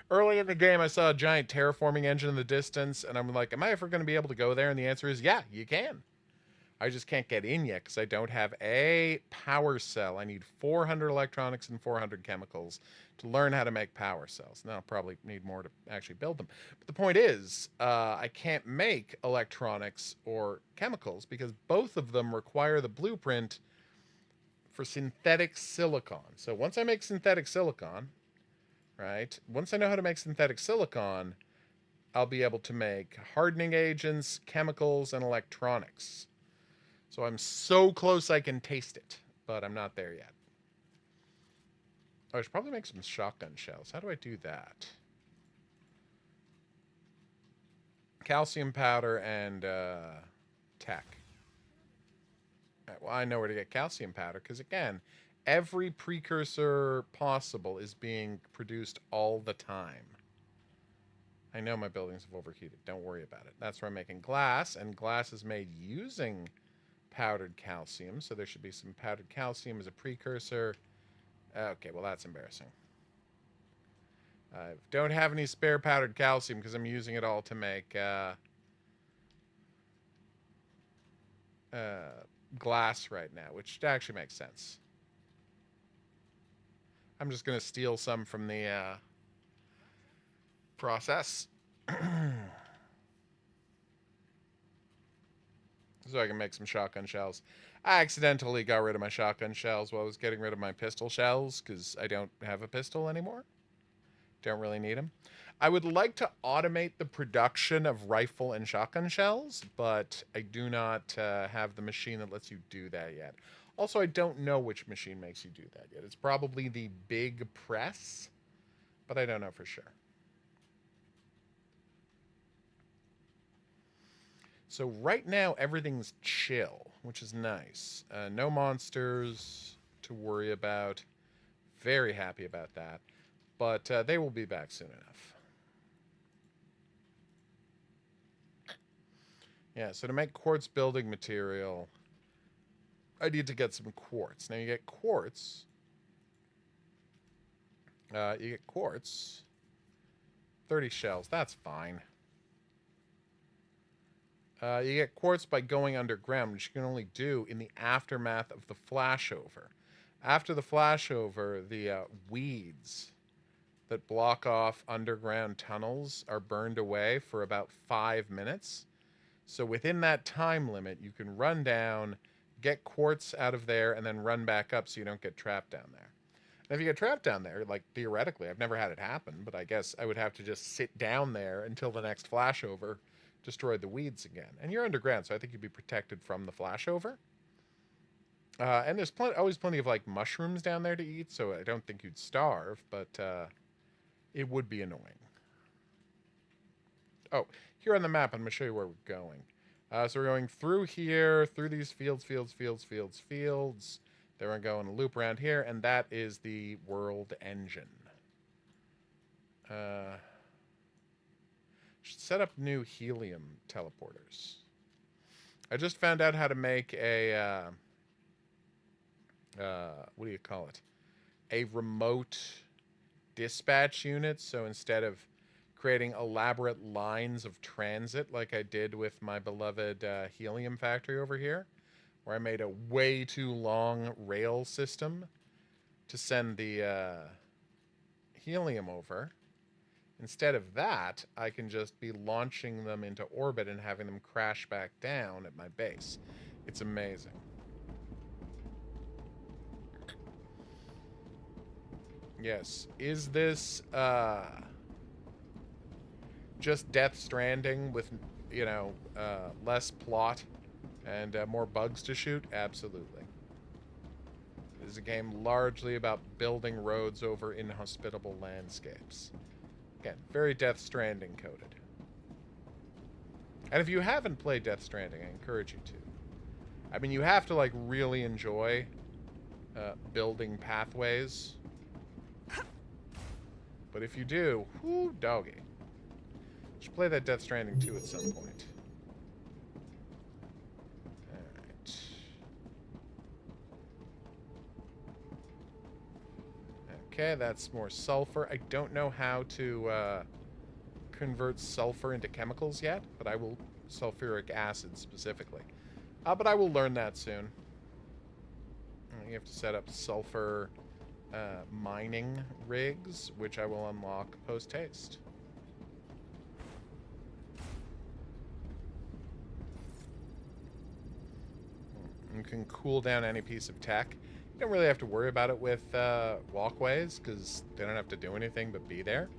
Early in the game, I saw a giant terraforming engine in the distance, and I'm like, am I ever going to be able to go there? And the answer is, yeah, you can. I just can't get in yet because I don't have a power cell. I need 400 electronics and 400 chemicals to learn how to make power cells. Now I'll probably need more to actually build them. But the point is, I can't make electronics or chemicals because both of them require the blueprint for synthetic silicon. So once I make synthetic silicon, right? Once I know how to make synthetic silicon, I'll be able to make hardening agents, chemicals, and electronics. So I'm so close I can taste it, but I'm not there yet. Oh, I should probably make some shotgun shells. How do I do that? Calcium powder and tech. All right, well, I know where to get calcium powder because, again, every precursor possible is being produced all the time. I know my buildings have overheated. Don't worry about it. That's where I'm making glass, and glass is made using powdered calcium, so there should be some powdered calcium as a precursor. Okay, well that's embarrassing. I don't have any spare powdered calcium because I'm using it all to make glass right now, which actually makes sense. I'm just going to steal some from the process. So I can make some shotgun shells. I accidentally got rid of my shotgun shells while I was getting rid of my pistol shells because I don't have a pistol anymore. Don't really need them. I would like to automate the production of rifle and shotgun shells, but I do not have the machine that lets you do that yet. Also, I don't know which machine makes you do that yet. It's probably the big press, but I don't know for sure. So right now, everything's chill, which is nice. No monsters to worry about. Very happy about that. But they will be back soon enough. Yeah, so to make quartz building material, I need to get some quartz. Now you get quartz. 30 shells. That's fine. You get quartz by going underground, which you can only do in the aftermath of the flashover. After the flashover, the weeds that block off underground tunnels are burned away for about 5 minutes. So within that time limit, you can run down, get quartz out of there, and then run back up so you don't get trapped down there. And if you get trapped down there, like theoretically, I've never had it happen, but I guess I would have to just sit down there until the next flashover destroyed the weeds again. And you're underground, so I think you'd be protected from the flashover. And there's always plenty of like mushrooms down there to eat, so I don't think you'd starve, but it would be annoying. Oh, here on the map, I'm going to show you where we're going. So we're going through here, through these fields. Then we're going to loop around here, and that is the world engine. Should set up new helium teleporters. I just found out how to make a, what do you call it? A remote dispatch unit. So instead of creating elaborate lines of transit like I did with my beloved helium factory over here, where I made a way too long rail system to send the helium over. Instead of that, I can just be launching them into orbit and having them crash back down at my base. It's amazing. Yes. Is this just Death Stranding with, you know, less plot and more bugs to shoot? Absolutely. It is a game largely about building roads over inhospitable landscapes. Again, very Death Stranding coded. And if you haven't played Death Stranding, I encourage you to. I mean, you have to, like, really enjoy building pathways. But if you do, whoo, doggy. You should play that Death Stranding 2 at some point. Alright. Okay, that's more sulfur. I don't know how to convert sulfur into chemicals yet, but I will... sulfuric acid specifically. But I will learn that soon. You have to set up sulfur mining rigs, which I will unlock post-haste. You can cool down any piece of tech. You don't really have to worry about it with walkways, because they don't have to do anything but be there.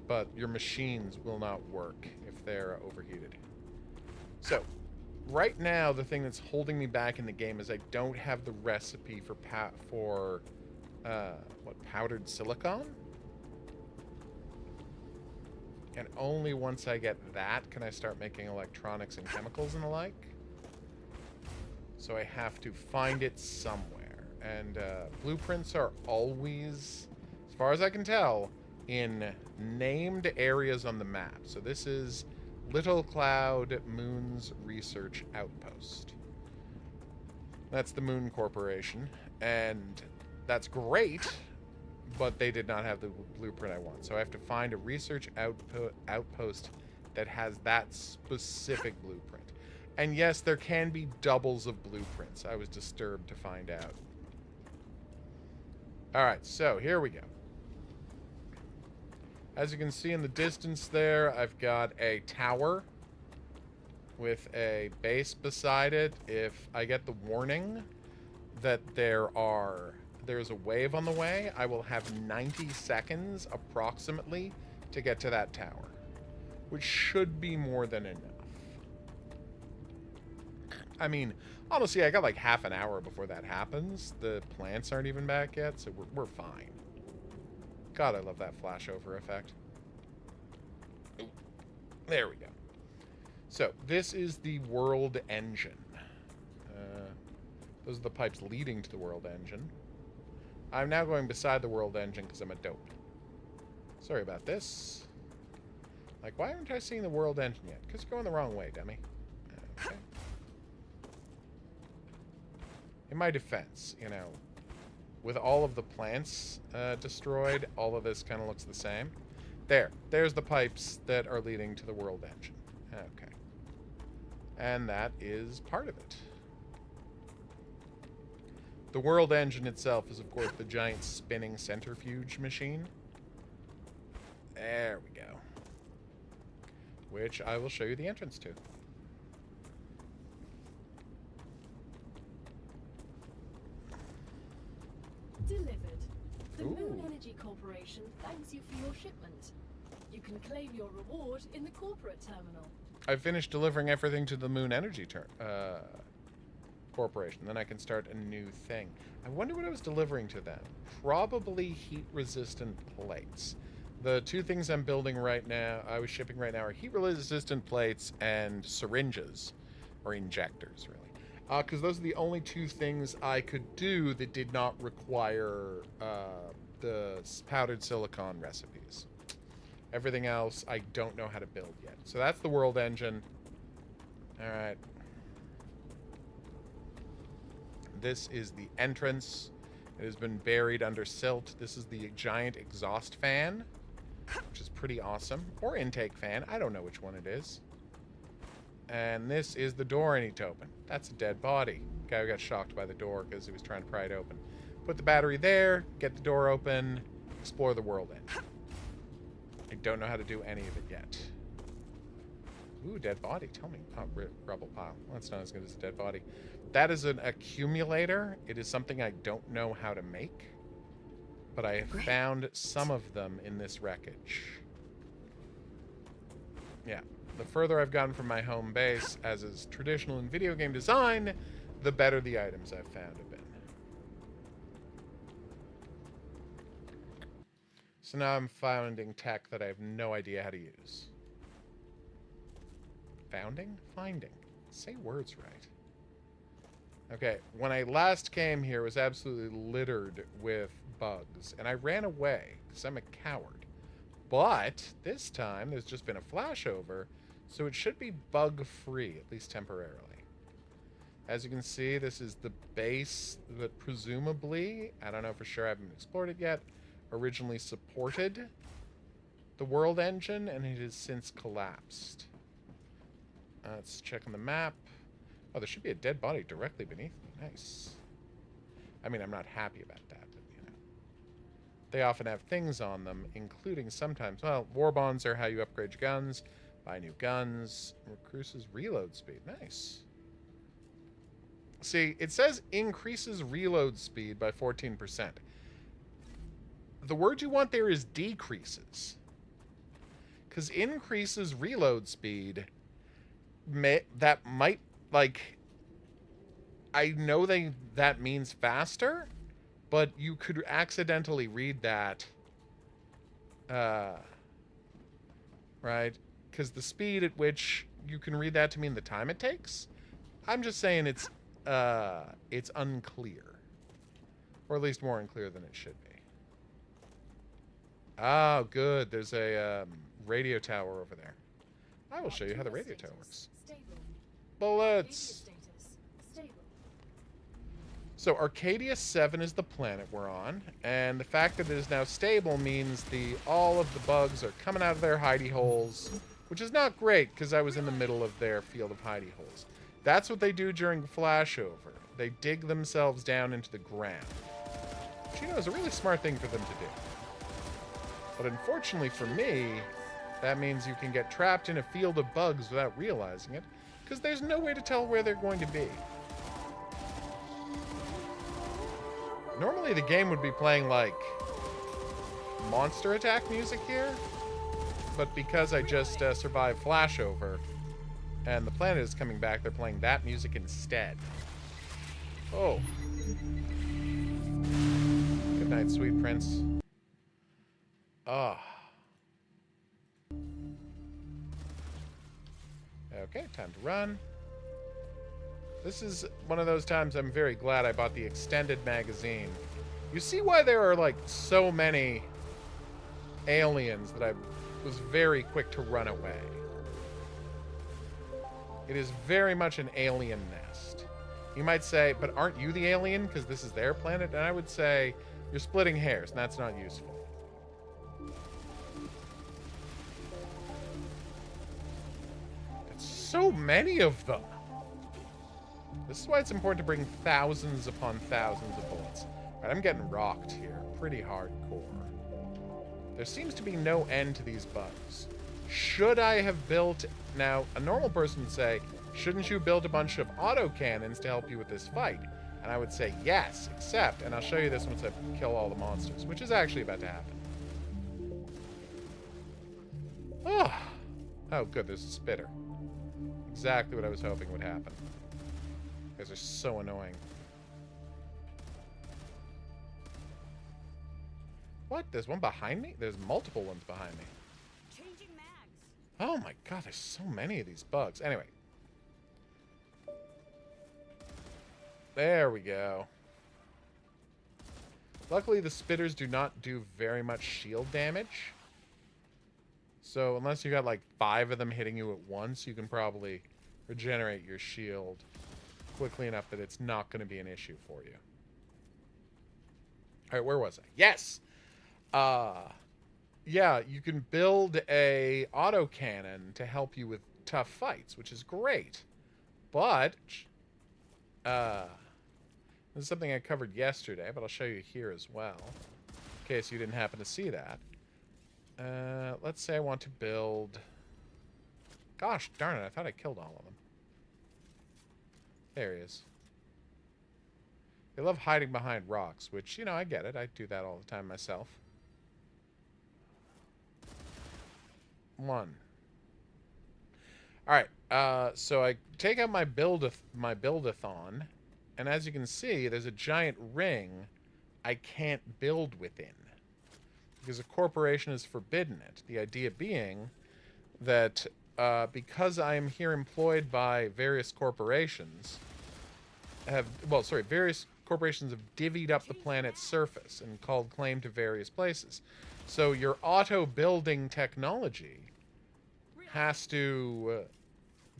But your machines will not work if they're overheated. So, right now, the thing that's holding me back in the game is I don't have the recipe for powdered silicon? And only once I get that can I start making electronics and chemicals and the like. So I have to find it somewhere. And blueprints are always, as far as I can tell, in named areas on the map. So this is Little Cloud Moon's Research Outpost. That's the Moon Corporation, and that's great, but they did not have the blueprint I want. So I have to find a research outpost that has that specific blueprint. And yes, there can be doubles of blueprints. I was disturbed to find out. Alright, so here we go. As you can see in the distance there, I've got a tower with a base beside it. If I get the warning that there's a wave on the way, I will have 90 seconds approximately to get to that tower, which should be more than enough. I mean, honestly, I got like half an hour before that happens. The plants aren't even back yet, so we're fine. God, I love that flashover effect. Ooh, there we go. So, this is the world engine. Those are the pipes leading to the world engine. I'm now going beside the world engine because I'm a dope. Sorry about this. Like, why aren't I seeing the world engine yet? Because you're going the wrong way, dummy. Okay. In my defense, you know, with all of the plants destroyed, all of this kind of looks the same. There's the pipes that are leading to the world engine. Okay. And that is part of it. The world engine itself is, of course, the giant spinning centrifuge machine. There we go. Which I will show you the entrance to. Delivered. The Ooh. Moon Energy Corporation thanks you for your shipment. You can claim your reward in the corporate terminal. I finished delivering everything to the Moon Energy Corporation. Then I can start a new thing. I wonder what I was delivering to them. Probably heat-resistant plates. The two things I'm building right now, I was shipping right now, are heat-resistant plates and syringes, or injectors, really. Because those are the only two things I could do that did not require the powdered silicon recipes. Everything else, I don't know how to build yet. So that's the world engine. All right. This is the entrance. It has been buried under silt. This is the giant exhaust fan, which is pretty awesome. Or intake fan. I don't know which one it is. And this is the door I need to open. That's a dead body. Guy who got shocked by the door because he was trying to pry it open. Put the battery there, get the door open, explore the world engine. I don't know how to do any of it yet. Ooh, dead body. Tell me. Oh, rubble pile. Well, that's not as good as a dead body. That is an accumulator. It is something I don't know how to make. But I have found some of them in this wreckage. Yeah. The further I've gotten from my home base, as is traditional in video game design, the better the items I've found have been. So now I'm finding tech that I have no idea how to use. Founding? Finding. Say words right. Okay, when I last came here, it was absolutely littered with bugs, and I ran away, because I'm a coward. But this time, there's just been a flashover, so it should be bug-free, at least temporarily. As you can see, this is the base that presumably, I don't know for sure, I haven't explored it yet, originally supported the world engine, and it has since collapsed. Let's check on the map. Oh, there should be a dead body directly beneath me. Nice. I mean, I'm not happy about that, but, you know. They often have things on them, including sometimes, well, war bonds are how you upgrade your guns. Buy new guns. Increases reload speed. Nice. See, it says increases reload speed by 14%. The word you want there is decreases. Because increases reload speed, that might, like, I know that means faster, but you could accidentally read that, right? Because the speed at which you can read that to mean the time it takes, I'm just saying it's unclear. Or at least more unclear than it should be. Oh, good. There's a radio tower over there. I will show you how the radio tower works. Bullets! So Arcadia 7 is the planet we're on, and the fact that it is now stable means all of the bugs are coming out of their hidey holes, which is not great because I was in the middle of their field of hidey holes. That's what they do during flashover. They dig themselves down into the ground. Which, you know, is a really smart thing for them to do. But unfortunately for me, that means you can get trapped in a field of bugs without realizing it, because there's no way to tell where they're going to be. Normally the game would be playing, like, monster attack music here, but because I just survived flashover, and the planet is coming back, they're playing that music instead. Oh. Good night, sweet prince. Ah. Okay, time to run. This is one of those times I'm very glad I bought the extended magazine. You see why there are, like, so many aliens that I was very quick to run away. It is very much an alien nest. You might say, but aren't you the alien because this is their planet? And I would say, you're splitting hairs, and that's not useful. It's so many of them. This is why it's important to bring thousands upon thousands of bullets. All right, I'm getting rocked here. Pretty hardcore. There seems to be no end to these bugs. Should I have built... Now, a normal person would say, shouldn't you build a bunch of autocannons to help you with this fight? And I would say yes, except, and I'll show you this once I kill all the monsters, which is actually about to happen. Oh, good, there's a spitter. Exactly what I was hoping would happen. You guys are so annoying. What? There's one behind me? There's multiple ones behind me. Changing mags. Oh my god, there's so many of these bugs. Anyway. There we go. Luckily, the spitters do not do very much shield damage. So unless you got like 5 of them hitting you at once, you can probably regenerate your shield quickly enough that it's not going to be an issue for you. All right, where was I? Yes! Yeah, you can build a autocannon to help you with tough fights, which is great. But, this is something I covered yesterday, but I'll show you here as well, in case you didn't happen to see that. Let's say I want to build... Gosh darn it, I thought I killed all of them. There he is. They love hiding behind rocks, which, you know, I get it. I do that all the time myself. 1. Alright, so I take out my build-a-thon, and as you can see, there's a giant ring I can't build within. Because a corporation has forbidden it. The idea being that because I am here employed by various corporations, various corporations have divvied up the planet's surface and called claim to various places. So your auto-building technology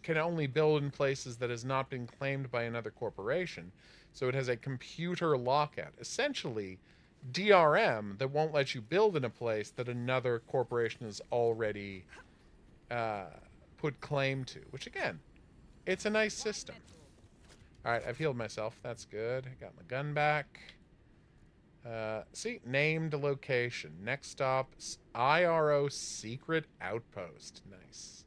can only build in places that has not been claimed by another corporation. So it has a computer lockout. Essentially, DRM that won't let you build in a place that another corporation has already put claim to. Which, again, it's a nice system. Alright, I've healed myself. That's good. I got my gun back. See? Named location. Next stop, IRO Secret Outpost. Nice.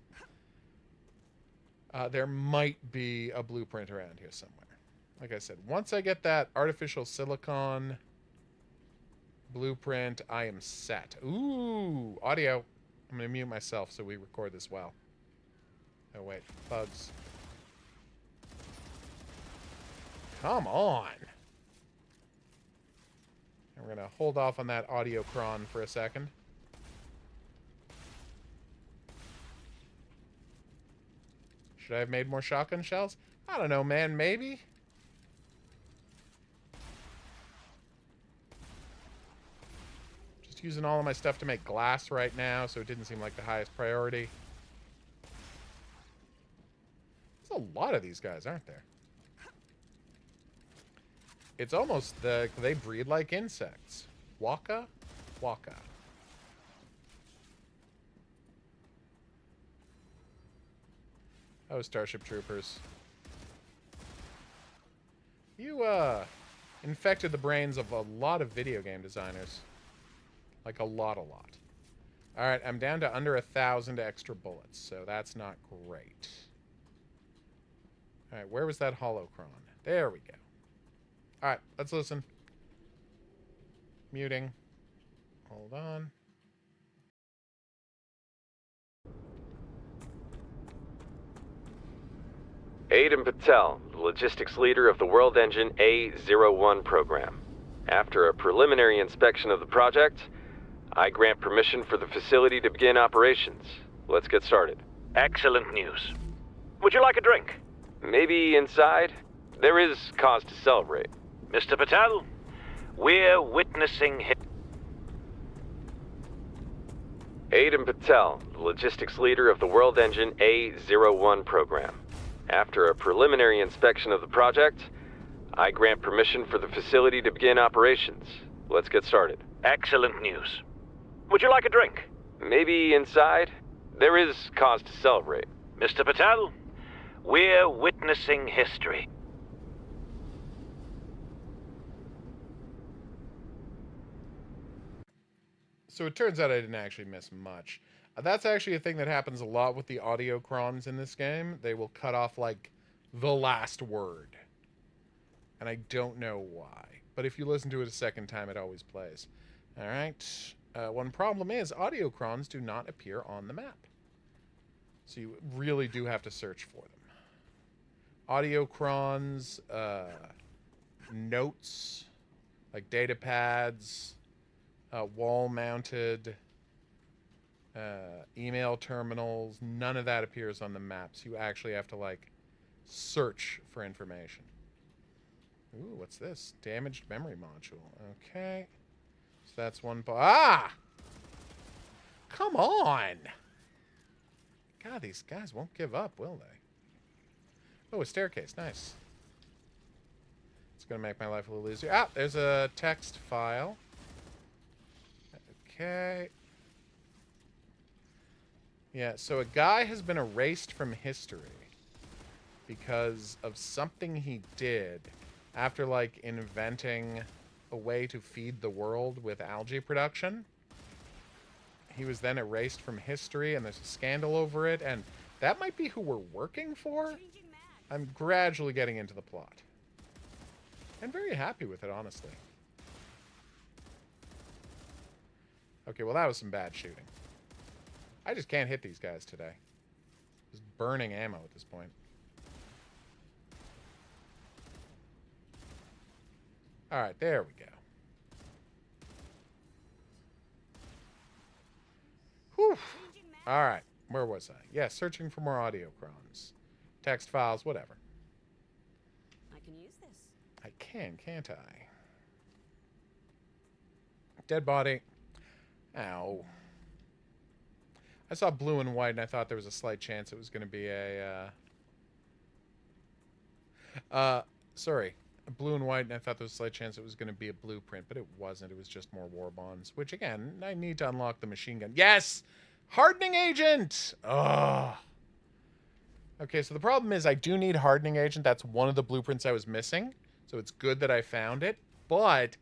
There might be a blueprint around here somewhere. Like I said, once I get that artificial silicon blueprint, I am set. Ooh, audio. I'm going to mute myself so we record this well. Oh, wait. Bugs. Come on. And we're going to hold off on that audio cron for a second. Should I have made more shotgun shells? I don't know, man. Maybe. Just using all of my stuff to make glass right now, so it didn't seem like the highest priority. There's a lot of these guys, aren't there? It's almost they breed like insects. Waka, waka. Oh, Starship Troopers. You, infected the brains of a lot of video game designers. Like a lot. Alright, I'm down to under 1,000 extra bullets, so that's not great. Alright, where was that holocron? There we go. Alright, let's listen. Muting. Hold on. Aiden Patel, the logistics leader of the World Engine A01 program. After a preliminary inspection of the project, I grant permission for the facility to begin operations. Let's get started. Excellent news. Would you like a drink? Maybe inside? There is cause to celebrate. Mr. Patel, we're witnessing Aiden Patel, the logistics leader of the World Engine A01 program. After a preliminary inspection of the project, I grant permission for the facility to begin operations. Let's get started. Excellent news. Would you like a drink? Maybe inside? There is cause to celebrate. Mr. Patel, we're witnessing history. So it turns out I didn't actually miss much. That's actually a thing that happens a lot with the audio crons in this game. They will cut off, like, the last word. And I don't know why. But if you listen to it a second time, it always plays. Alright. One problem is, audio crons do not appear on the map. So you really do have to search for them. Audio crons, notes, like data pads, wall-mounted... email terminals, none of that appears on the maps. You actually have to, like, search for information. Ooh, what's this? Damaged memory module. Okay. So that's one... Ah! Come on! God, these guys won't give up, will they? Oh, a staircase. Nice. It's gonna make my life a little easier. Ah! There's a text file. Okay. Yeah, so a guy has been erased from history because of something he did after, like, inventing a way to feed the world with algae production. He was then erased from history, and there's a scandal over it, and that might be who we're working for? I'm gradually getting into the plot. I'm very happy with it, honestly. Okay, well, that was some bad shooting. I just can't hit these guys today. Just burning ammo at this point. Alright, there we go. Whew. Alright, where was I? Yeah, searching for more audio crons. Text files, whatever. I can use this. I can, can't I? Dead body. Ow. I saw blue and white, and I thought there was a slight chance it was going to be a, sorry. Blue and white, and I thought there was a slight chance it was going to be a blueprint, but it wasn't. It was just more war bonds, which, again, I need to unlock the machine gun. Yes! Hardening agent! Ugh. Okay, so the problem is I do need hardening agent. That's one of the blueprints I was missing, so it's good that I found it, but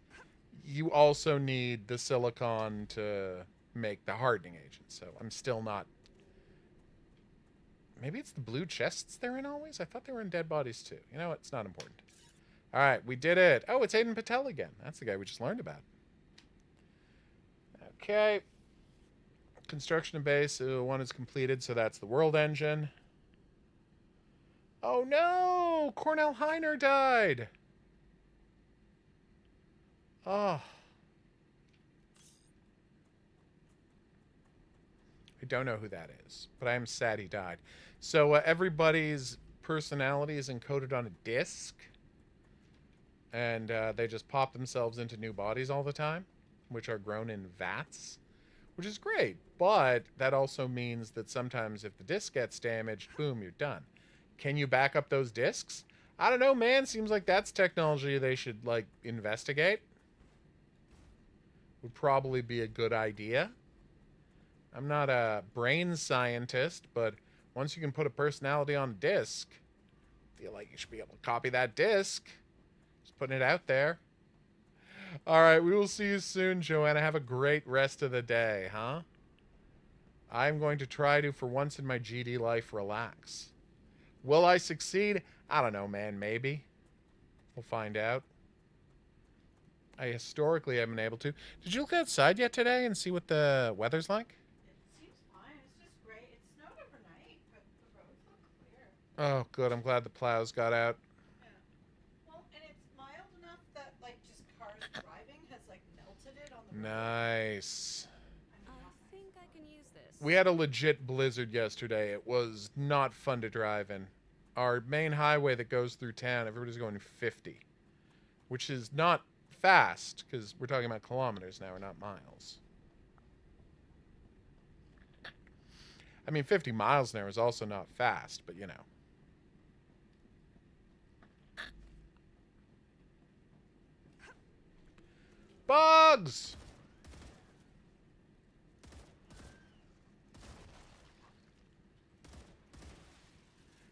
you also need the silicon to make the hardening agent, so I'm still not... Maybe it's the blue chests they're in always? I thought they were in dead bodies too. You know what? It's not important. Alright, we did it. Oh, it's Aiden Patel again. That's the guy we just learned about. Okay. Construction of base 1 is completed, so that's the World Engine. Oh no! Cornell Heiner died! Oh. I don't know who that is, but I am sad he died. So everybody's personality is encoded on a disc, and they just pop themselves into new bodies all the time, which are grown in vats, which is great. But that also means that sometimes if the disc gets damaged, boom, you're done. Can you back up those discs? I don't know, man. Seems like that's technology they should, like, investigate. Would probably be a good idea. I'm not a brain scientist, but once you can put a personality on a disc, I feel like you should be able to copy that disc. Just putting it out there. All right, we will see you soon, Joanna. Have a great rest of the day, huh? I'm going to try to, for once in my GD life, relax. Will I succeed? I don't know, man. Maybe. We'll find out. I historically haven't been able to. Did you look outside yet today and see what the weather's like? It seems fine. It's just great. It snowed overnight, but the roads look clear. Oh, good. I'm glad the plows got out. Yeah. Well, and it's mild enough that, like, just cars driving has, like, melted it on the road. Nice. I think I can use this. We had a legit blizzard yesterday. It was not fun to drive in. Our main highway that goes through town, everybody's going 50, which is not fast, because we're talking about kilometers now, or not miles. I mean, 50 miles an hour is also not fast, but you know. Bugs!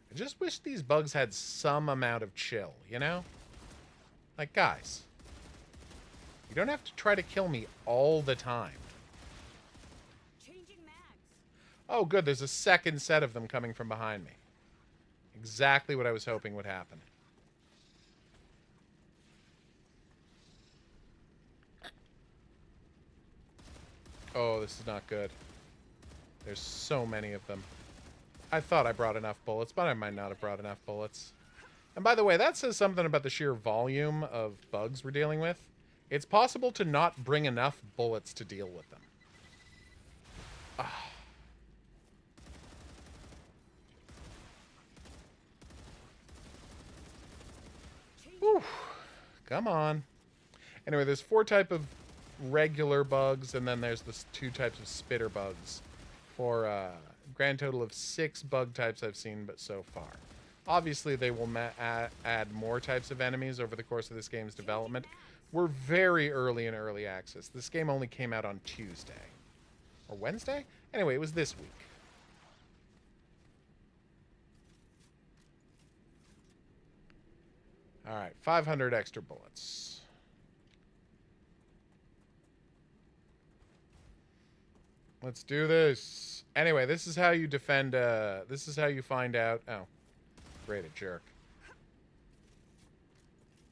I just wish these bugs had some amount of chill, you know? Like, guys, you don't have to try to kill me all the time. Changing mags. Oh, good. There's a second set of them coming from behind me. Exactly what I was hoping would happen. Oh, this is not good. There's so many of them. I thought I brought enough bullets, but I might not have brought enough bullets. And by the way, that says something about the sheer volume of bugs we're dealing with. It's possible to not bring enough bullets to deal with them. Ah. Whew. Come on. Anyway, there's 4 types of regular bugs, and then there's the 2 types of spitter bugs. For a grand total of 6 bug types I've seen, but so far. Obviously, they will add more types of enemies over the course of this game's development. We're very early in early access. This game only came out on Tuesday. Or Wednesday? Anyway, it was this week. Alright, 500 extra bullets. Let's do this. Anyway, this is how you defend, this is how you find out... Oh. Great, a jerk.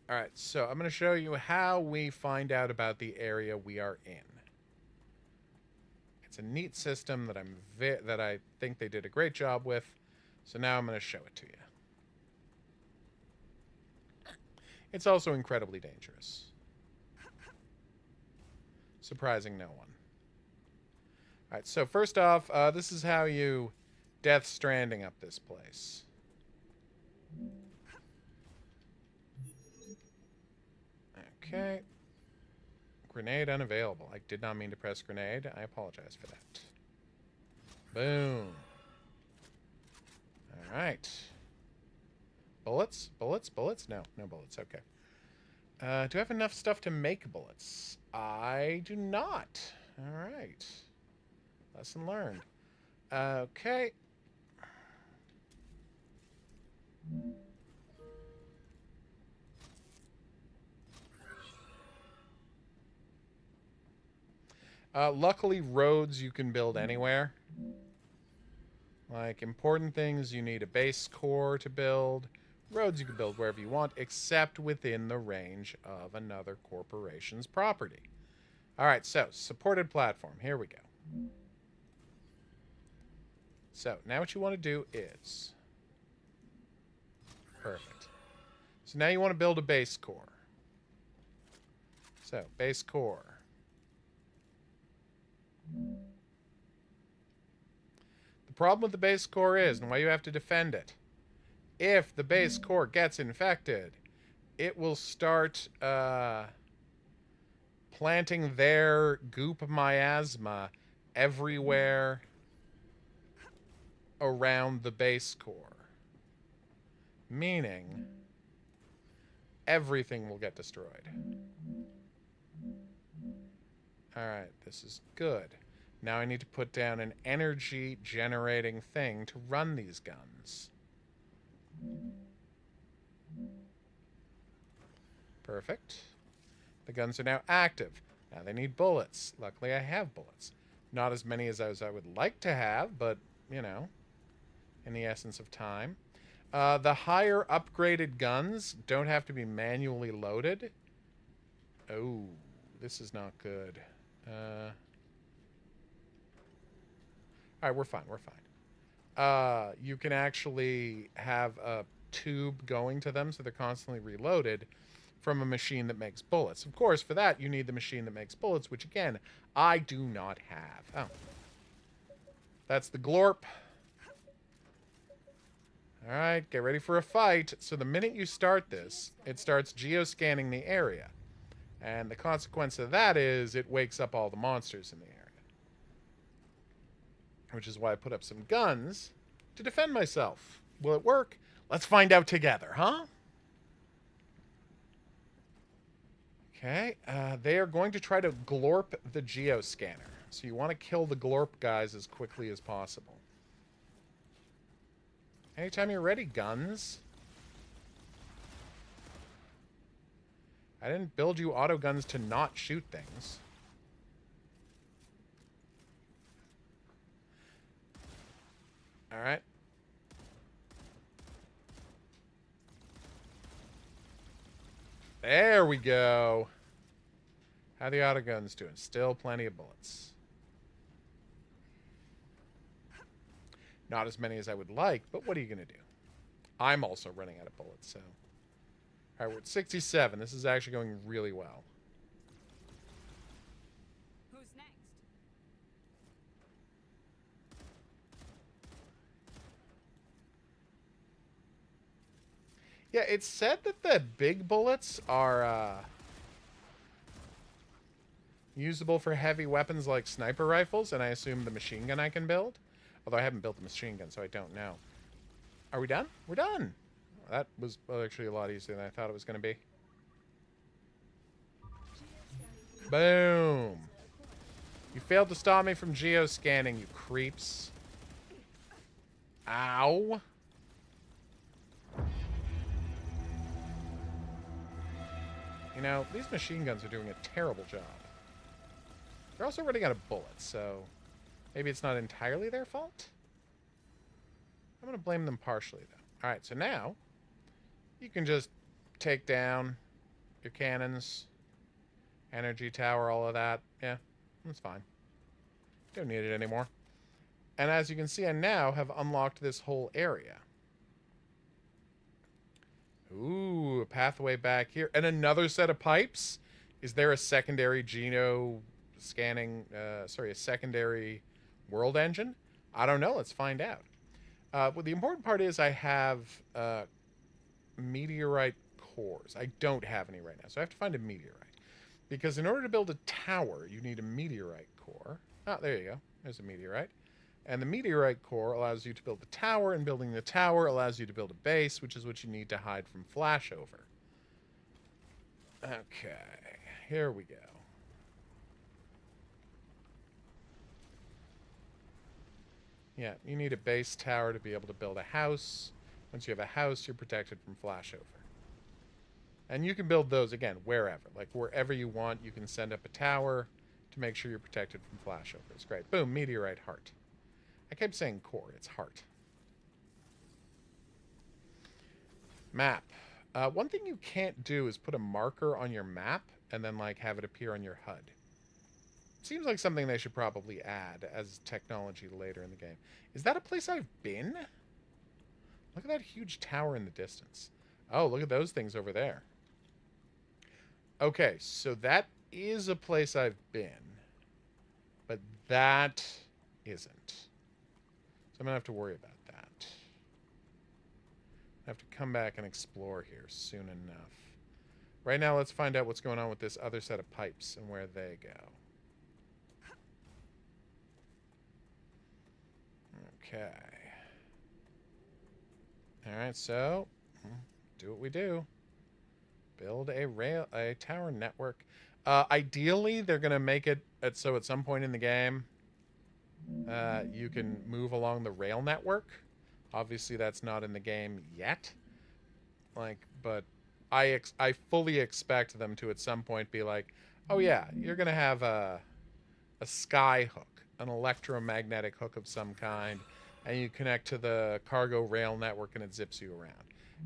Alright, so I'm going to show you how we find out about the area we are in. It's a neat system that that I think they did a great job with, so now I'm going to show it to you. It's also incredibly dangerous. Surprising no one. Alright, so first off, this is how you Death Stranding up this place. Okay. Grenade unavailable. I did not mean to press grenade. I apologize for that. Boom. Alright. Bullets? Bullets? Bullets? No. No bullets. Okay. Do I have enough stuff to make bullets? I do not. Alright. Lesson learned. Okay. Luckily, roads you can build anywhere. Like, important things, you need a base core to build. Roads you can build wherever you want, except within the range of another corporation's property. Alright, so, supported platform. Here we go. So, now what you want to do is... Perfect. So now you want to build a base core. So, base core. The problem with the base core is, and why you have to defend it, if the base core gets infected, it will start planting their goop miasma everywhere around the base core. Meaning everything will get destroyed. Alright, this is good. Now I need to put down an energy generating thing to run these guns. Perfect. The guns are now active. Now they need bullets. Luckily I have bullets. Not as many as I would like to have, but, you know, in the essence of time. The higher upgraded guns don't have to be manually loaded. Oh, this is not good. Alright, we're fine, we're fine. You can actually have a tube going to them so they're constantly reloaded from a machine that makes bullets. Of course, for that, you need the machine that makes bullets, which, again, I do not have. Oh. That's the glorp. Alright, get ready for a fight. So the minute you start this, it starts geoscanning the area. And the consequence of that is it wakes up all the monsters in the area. Which is why I put up some guns to defend myself. Will it work? Let's find out together, huh? Okay, they are going to try to glorp the geoscanner. So you want to kill the glorp guys as quickly as possible. Anytime you're ready, guns. I didn't build you auto guns to not shoot things. Alright. There we go. How are the auto guns doing? Still plenty of bullets. Not as many as I would like, but what are you going to do? I'm also running out of bullets, so... Alright, we're at 67. This is actually going really well. Who's next? Yeah, it's said that the big bullets are usable for heavy weapons like sniper rifles, and I assume the machine gun I can build. Although I haven't built the machine gun, so I don't know. Are we done? We're done! That was actually a lot easier than I thought it was going to be. Boom! You failed to stop me from geoscanning, you creeps. Ow! You know, these machine guns are doing a terrible job. They're also running out of bullets, so maybe it's not entirely their fault? I'm going to blame them partially, though. Alright, so now you can just take down your cannons, energy tower, all of that. Yeah, that's fine. Don't need it anymore. And as you can see, I now have unlocked this whole area. Ooh, a pathway back here. And another set of pipes? Is there a secondary geno scanning, a secondary world engine? I don't know. Let's find out. Well, the important part is I have meteorite cores. I don't have any right now, so I have to find a meteorite. Because in order to build a tower, you need a meteorite core. Oh, there you go. There's a meteorite. And the meteorite core allows you to build the tower, and building the tower allows you to build a base, which is what you need to hide from flashover. Okay, here we go. Yeah, you need a base tower to be able to build a house. Once you have a house, you're protected from flashover. And you can build those, again, wherever. Like, wherever you want, you can send up a tower to make sure you're protected from flashover. It's great. Boom, meteorite heart. I kept saying core, it's heart. Map. One thing you can't do is put a marker on your map and then, like, have it appear on your HUD. Seems like something they should probably add as technology later in the game. Is that a place I've been? Look at that huge tower in the distance. Oh, look at those things over there. Okay, so that is a place I've been. But that isn't. So I'm going to have to worry about that. I have to come back and explore here soon enough. Right now, let's find out what's going on with this other set of pipes and where they go. Okay. Alright, so do what we do. Build a tower network. Ideally, they're going to make it so at some point in the game, you can move along the rail network. Obviously, that's not in the game yet. But I fully expect them to at some point be like, oh yeah, you're going to have a sky hook, an electromagnetic hook of some kind, and you connect to the cargo rail network and it zips you around.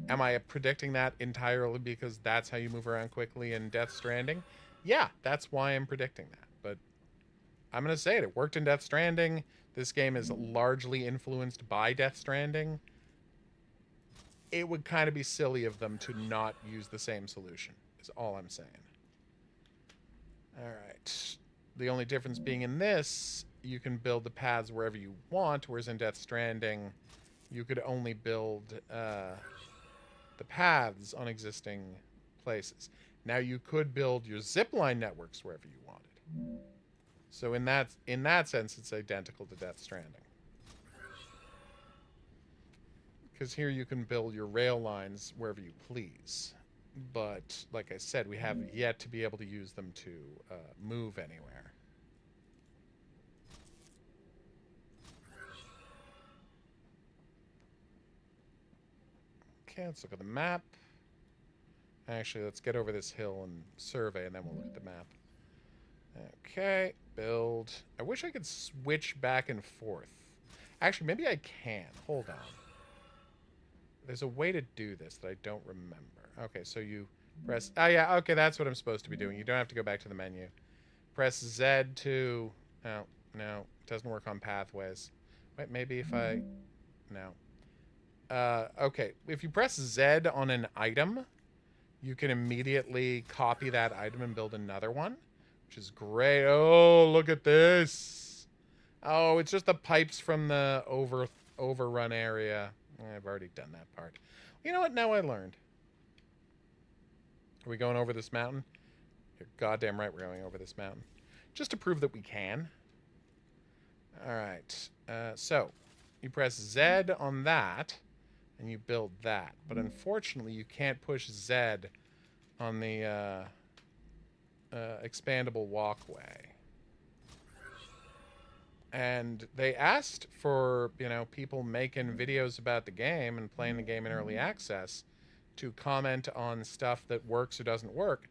Am I predicting that entirely because that's how you move around quickly in Death Stranding? Yeah, that's why I'm predicting that. But I'm going to say it. It worked in Death Stranding. This game is largely influenced by Death Stranding. It would kind of be silly of them to not use the same solution, is all I'm saying. All right. The only difference being in this, you can build the paths wherever you want, whereas in Death Stranding, you could only build the paths on existing places. Now you could build your zipline networks wherever you wanted. So in that sense, it's identical to Death Stranding. Because here you can build your rail lines wherever you please. But like I said, we have yet to be able to use them to move anywhere. Okay, let's look at the map. Actually, let's get over this hill and survey, and then we'll look at the map. Okay, build. I wish I could switch back and forth. Actually, maybe I can. Hold on. There's a way to do this that I don't remember. Okay, so you press... Oh, yeah, okay, that's what I'm supposed to be doing. You don't have to go back to the menu. Press Z to... Oh, no, it doesn't work on pathways. Wait, maybe if I... No. Okay, if you press Z on an item, you can immediately copy that item and build another one, which is great. Oh, look at this. Oh, it's just the pipes from the overrun area. I've already done that part. You know what? Now I learned. Are we going over this mountain? You're goddamn right we're going over this mountain. Just to prove that we can. All right. So, you press Z on that, and you build that. But unfortunately, you can't push Z on the expandable walkway. And they asked for, people making videos about the game and playing the game in early access to comment on stuff that works or doesn't work.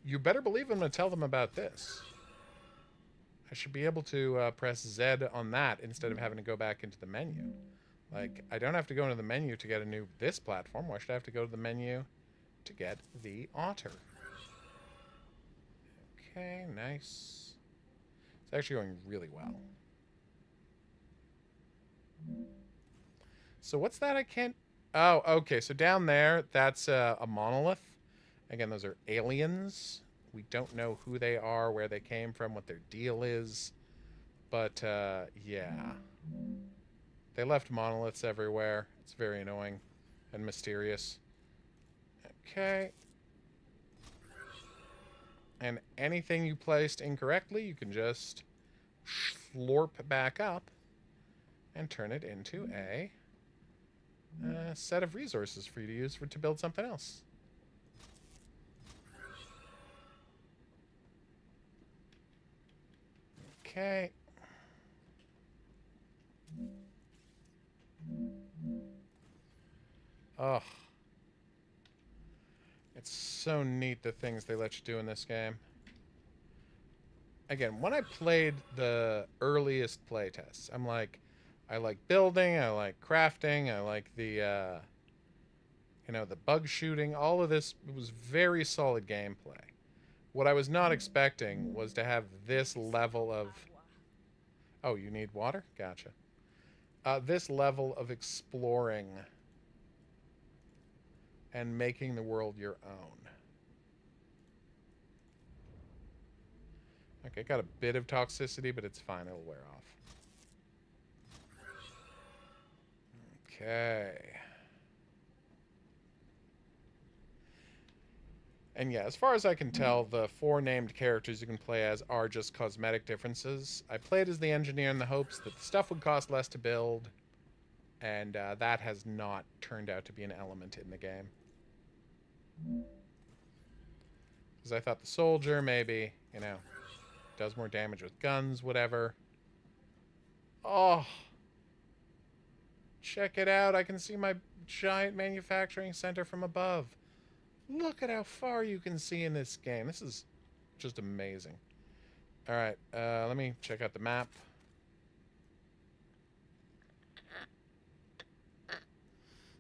You better believe I'm going to tell them about this. I should be able to press Z on that instead of having to go back into the menu. Like, I don't have to go into the menu to get this platform. Why should I have to go to the menu to get the otter? Okay, nice. It's actually going really well. So what's that I can't... Oh, okay, so down there, that's a monolith. Again, those are aliens. We don't know who they are, where they came from, what their deal is. But, yeah. They left monoliths everywhere. It's very annoying and mysterious. Okay. And anything you placed incorrectly, you can just slurp back up and turn it into a set of resources for you to use to build something else. Okay. Oh. It's so neat the things they let you do in this game. Again, when I played the earliest playtests, I'm like, I like building, I like crafting, I like the, the bug shooting. All of this was very solid gameplay. What I was not expecting was to have this level of... Oh, you need water? Gotcha. This level of exploring and making the world your own. Okay, got a bit of toxicity, but it's fine. It'll wear off. Okay. And yeah, as far as I can tell, the 4 named characters you can play as are just cosmetic differences. I played as the engineer in the hopes that the stuff would cost less to build, and that has not turned out to be an element in the game. Because I thought the soldier maybe, you know, does more damage with guns, whatever. Oh. Check it out. I can see my giant manufacturing center from above. Look at how far you can see in this game. This is just amazing. All right, let me check out the map.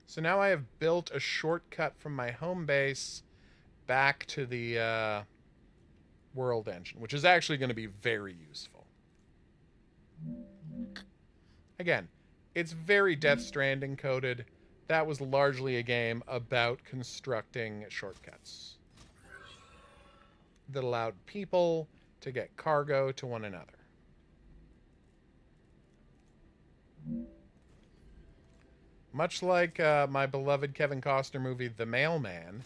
So now I have built a shortcut from my home base back to the world engine, which is actually going to be very useful. Again, it's very Death Stranding coded. That was largely a game about constructing shortcuts that allowed people to get cargo to one another. Much like my beloved Kevin Costner movie, The Mailman,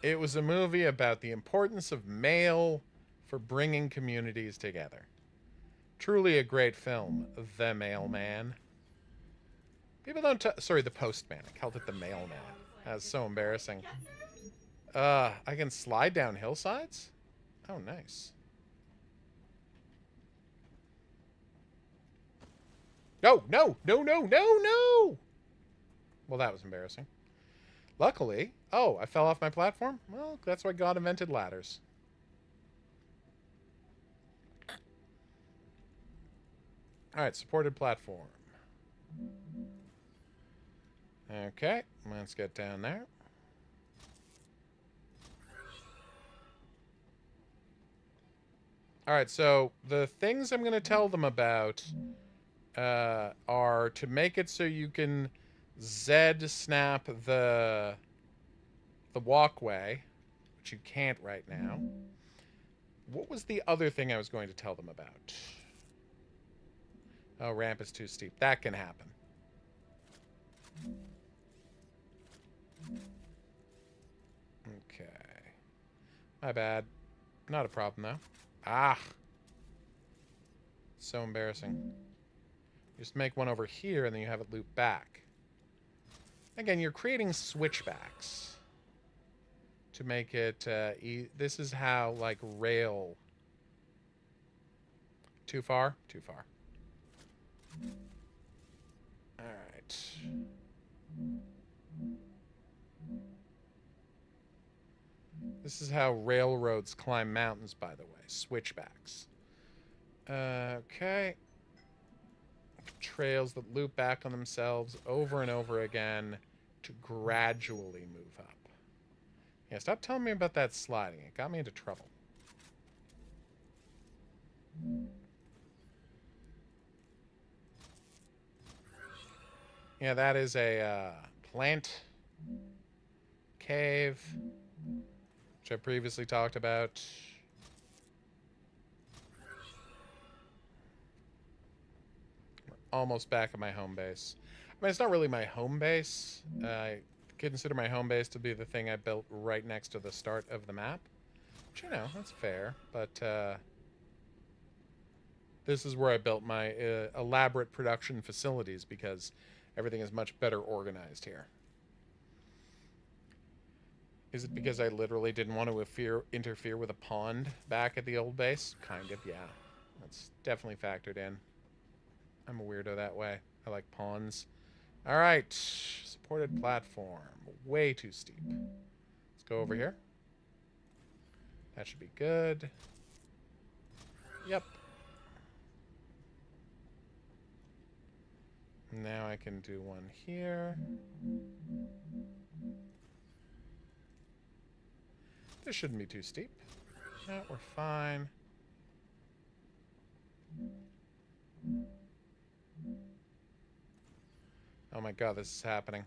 it was a movie about the importance of mail for bringing communities together. Truly a great film, The Mailman. People don't... Sorry, The Postman. I called it The Mailman. That's so embarrassing. I can slide down hillsides? Oh, nice. No, no, no, no, no, no! Well, that was embarrassing. Luckily... Oh, I fell off my platform? Well, that's why God invented ladders. Alright, supported platform. Okay, let's get down there. Alright, so the things I'm going to tell them about are to make it so you can Z-snap the walkway, which you can't right now. What was the other thing I was going to tell them about? Oh, ramp is too steep. That can happen. Okay. My bad. Not a problem, though. Ah! So embarrassing. Just make one over here, and then you have it loop back. Again, you're creating switchbacks to make it... this is how, like, rail... Too far? Too far. Alright. This is how railroads climb mountains, by the way. Switchbacks. Okay. Trails that loop back on themselves over and over again to gradually move up. Yeah, stop telling me about that sliding. It got me into trouble. Yeah, that is a plant cave, which I previously talked about. We're almost back at my home base. I mean, it's not really my home base. I consider my home base to be the thing I built right next to the start of the map. Which, you know, that's fair. But this is where I built my elaborate production facilities because everything is much better organized here. Is it because I literally didn't want to interfere with a pond back at the old base? Kind of, yeah. That's definitely factored in. I'm a weirdo that way. I like ponds. All right. Supported platform. Way too steep. Let's go over here. That should be good. Yep. Now I can do one here. This shouldn't be too steep. No, we're fine. Oh my god, this is happening.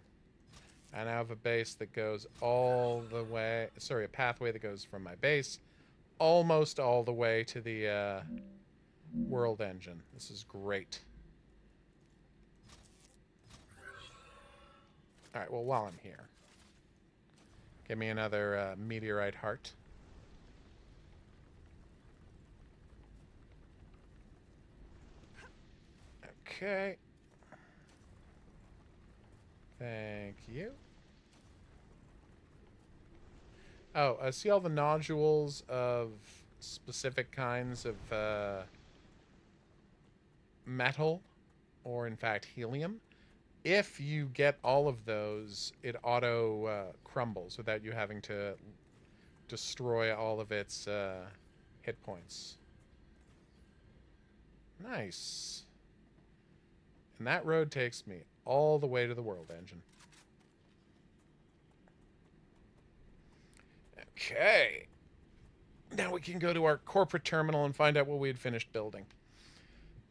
I now have a base that goes all the way... Sorry, a pathway that goes from my base almost all the way to the world engine. This is great. Alright, well, while I'm here, give me another meteorite heart. Okay. Thank you. Oh, see all the nodules of specific kinds of metal, or in fact helium? If you get all of those, it auto crumbles without you having to destroy all of its hit points. Nice. And that road takes me all the way to the World Engine. Okay. Now we can go to our corporate terminal and find out what we had finished building.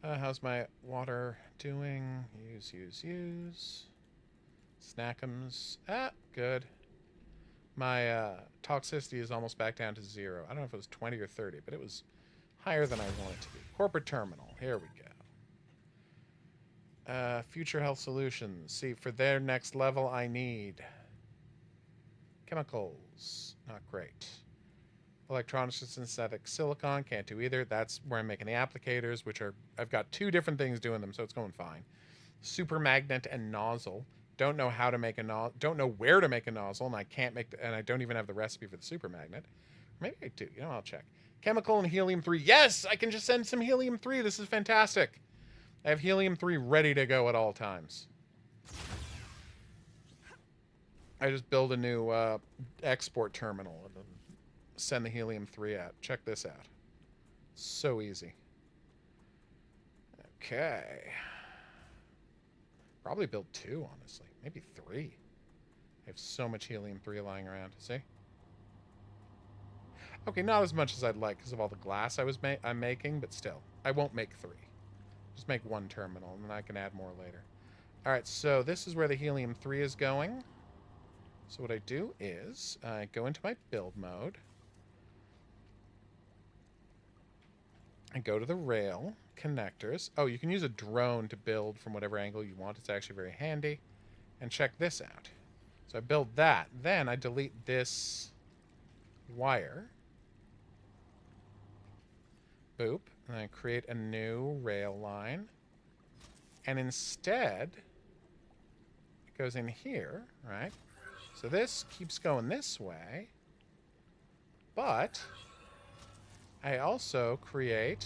How's my water doing? Use. Snackums. Ah, good. My toxicity is almost back down to 0. I don't know if it was 20 or 30, but it was higher than I want it to be. Corporate terminal. Here we go. Future health solutions. See, for their next level, I need chemicals. Not great. Electronics and synthetic silicon. Can't do either. That's where I'm making the applicators, which are... I've got 2 different things doing them, so it's going fine. Super magnet and nozzle. Don't know how to make a nozzle. Don't know where to make a nozzle, and I can't make... and I don't even have the recipe for the super magnet. Maybe I do. You know, I'll check. Chemical and helium-3. Yes! I can just send some helium-3. This is fantastic. I have helium-3 ready to go at all times. I just build a new export terminal and then send the helium-3 out. Check this out. So easy. Okay. Probably build 2, honestly. Maybe 3. I have so much helium-3 lying around. See? Okay, not as much as I'd like because of all the glass I'm making, but still. I won't make 3. Just make 1 terminal, and then I can add more later. Alright, so this is where the helium-3 is going. So what I do is I go into my build mode. I go to the rail connectors. Oh, you can use a drone to build from whatever angle you want. It's actually very handy. And check this out. So I build that. Then I delete this wire. Boop. And I create a new rail line. And instead, it goes in here, right? So this keeps going this way. But I also create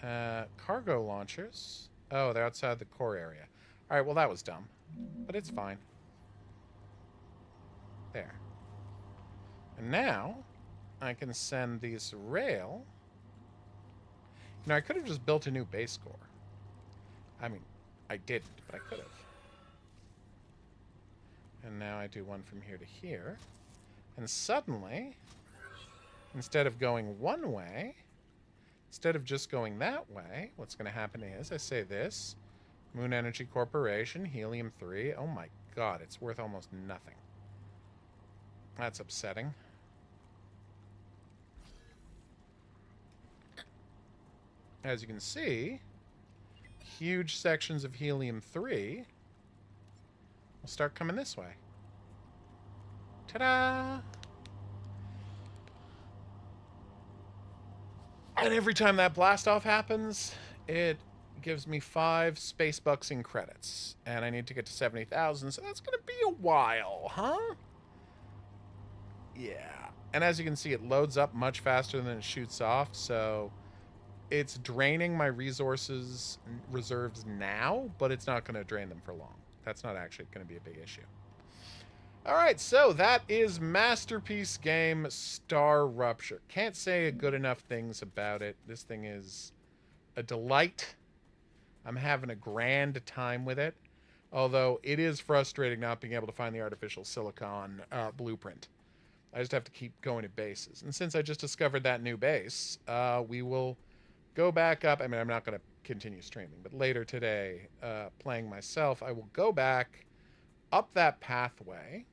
cargo launchers. Oh, they're outside the core area. All right, well, that was dumb. But it's fine. There. And now I can send these rail. You know, I could have just built a new base core. I mean, I didn't, but I could have. And now I do one from here to here. And suddenly, instead of going one way, instead of just going that way, what's going to happen is I say this, Moon Energy Corporation, helium-3. Oh my god, it's worth almost nothing. That's upsetting. As you can see, huge sections of helium-3 will start coming this way. Ta-da! And every time that blast-off happens, it gives me 5 space bucks in credits. And I need to get to 70,000, so that's going to be a while, huh? Yeah. And as you can see, it loads up much faster than it shoots off, so it's draining my resources reserves now, but it's not going to drain them for long. That's not actually going to be a big issue. All right, so that is Masterpiece Game Star Rupture. Can't say good enough things about it. This thing is a delight. I'm having a grand time with it, although it is frustrating not being able to find the artificial silicon blueprint. I just have to keep going to bases. And since I just discovered that new base, we will go back up. I mean, I'm not going to continue streaming, but later today, playing myself, I will go back up that pathway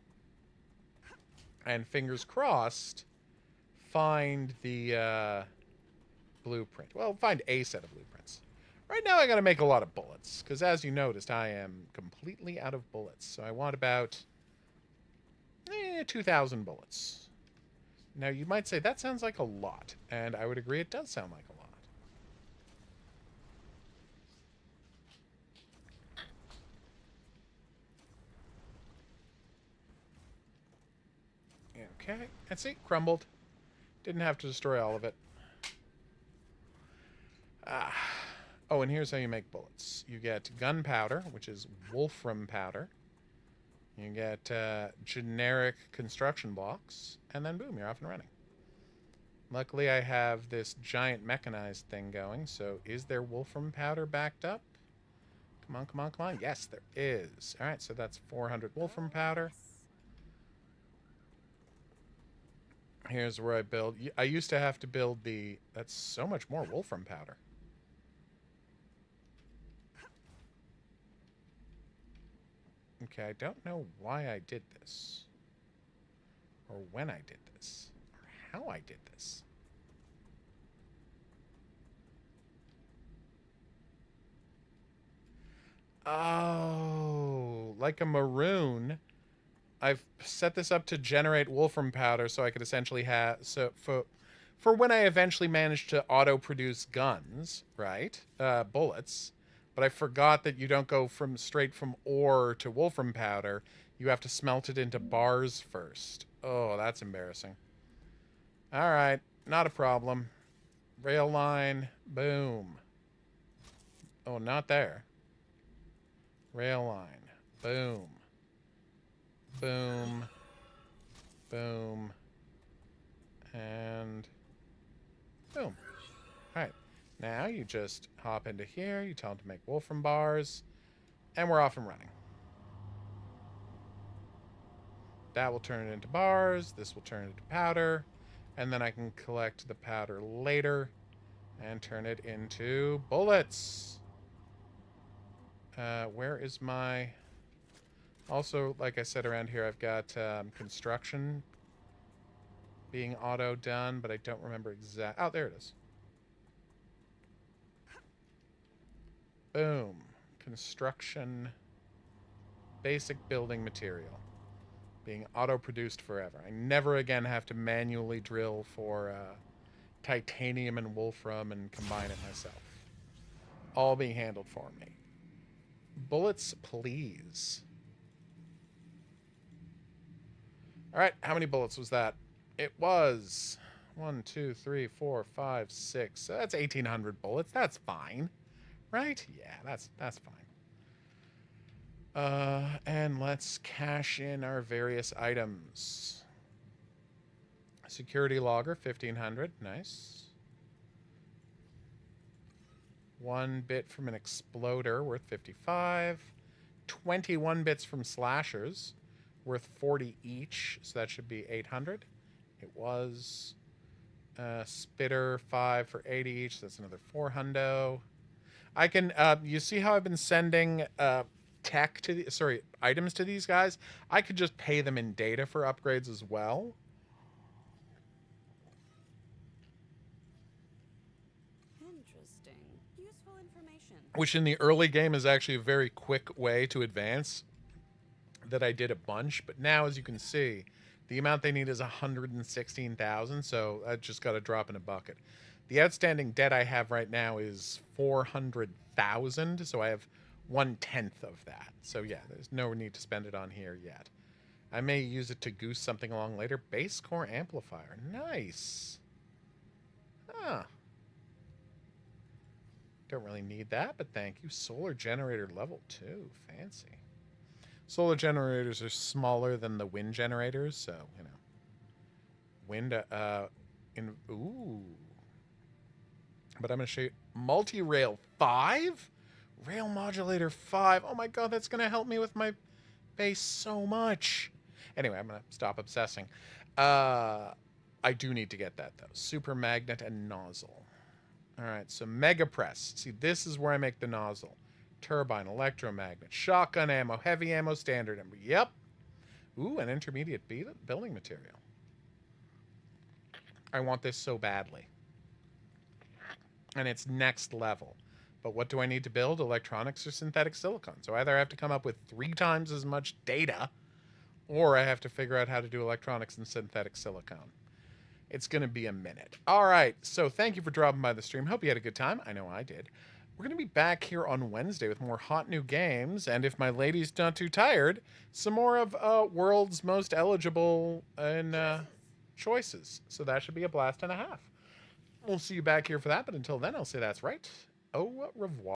and, fingers crossed, find the blueprint. Well, find a set of blueprints. Right now I got to make a lot of bullets because, as you noticed, I am completely out of bullets. So I want about 2,000 bullets. Now, you might say that sounds like a lot, and I would agree it does sound like a lot. Okay. And see, crumbled. Didn't have to destroy all of it. Oh, and here's how you make bullets. You get gunpowder, which is wolfram powder. You get generic construction blocks, and then boom, you're off and running. Luckily, I have this giant mechanized thing going, so is there wolfram powder backed up? Come on, come on, come on. Yes, there is. All right, so that's 400 wolfram powder. Here's where I build. I used to have to build the... That's so much more wolfram powder. Okay, I don't know why I did this. Or when I did this. Or how I did this. Oh, like a maroon. I've set this up to generate wolfram powder so I could essentially have... So for when I eventually manage to auto-produce guns, right? Bullets. But I forgot that you don't go straight from ore to wolfram powder. You have to smelt it into bars first. Oh, that's embarrassing. All right, not a problem. Rail line, boom. Oh, not there. Rail line, boom. Boom. Boom. And boom. All right. Now you just hop into here, you tell them to make wolfram bars, and we're off and running. That will turn it into bars, this will turn it into powder, and then I can collect the powder later and turn it into bullets. Where is my... Also, like I said, around here I've got construction being auto done, but I don't remember exact... Oh, there it is. Boom. Construction. Basic building material. Being auto-produced forever. I never again have to manually drill for titanium and wolfram and combine it myself. All being handled for me. Bullets, please. Alright, how many bullets was that? It was 1, 2, 3, 4, 5, 6. So that's 1,800 bullets. That's fine. Right? Yeah, that's fine. And let's cash in our various items. Security logger, 1,500. Nice. 1 bit from an exploder, worth 55. 21 bits from slashers, worth 40 each. So that should be 800. It was spitter 5 for 80 each. So that's another 400. I can, you see how I've been sending items to these guys? I could just pay them in data for upgrades as well. Interesting. Useful information. Which in the early game is actually a very quick way to advance that I did a bunch. But now, as you can see, the amount they need is 116,000. So I just got to drop in a bucket. The outstanding debt I have right now is 400,000, so I have 1/10 of that. So yeah, there's no need to spend it on here yet. I may use it to goose something along later. Base core amplifier, nice. Ah, don't really need that, but thank you. Solar generator level 2, fancy. Solar generators are smaller than the wind generators, so you know. Wind, ooh. But I'm going to show you multi-rail 5? Rail modulator 5. Oh my god, that's going to help me with my base so much. Anyway, I'm going to stop obsessing. I do need to get that, though. Super magnet and nozzle. All right, so mega press. See, this is where I make the nozzle. Turbine, electromagnet, shotgun ammo, heavy ammo, standard ammo. Yep. Ooh, an intermediate building material. I want this so badly. And it's next level. But what do I need to build? Electronics or synthetic silicon. So either I have to come up with 3 times as much data, or I have to figure out how to do electronics and synthetic silicon. It's going to be a minute. All right, so thank you for dropping by the stream. Hope you had a good time. I know I did. We're going to be back here on Wednesday with more hot new games, and if my lady's not too tired, some more of World's Most Eligible and choices. So that should be a blast and a half. We'll see you back here for that, but until then, I'll say that's right. Au revoir.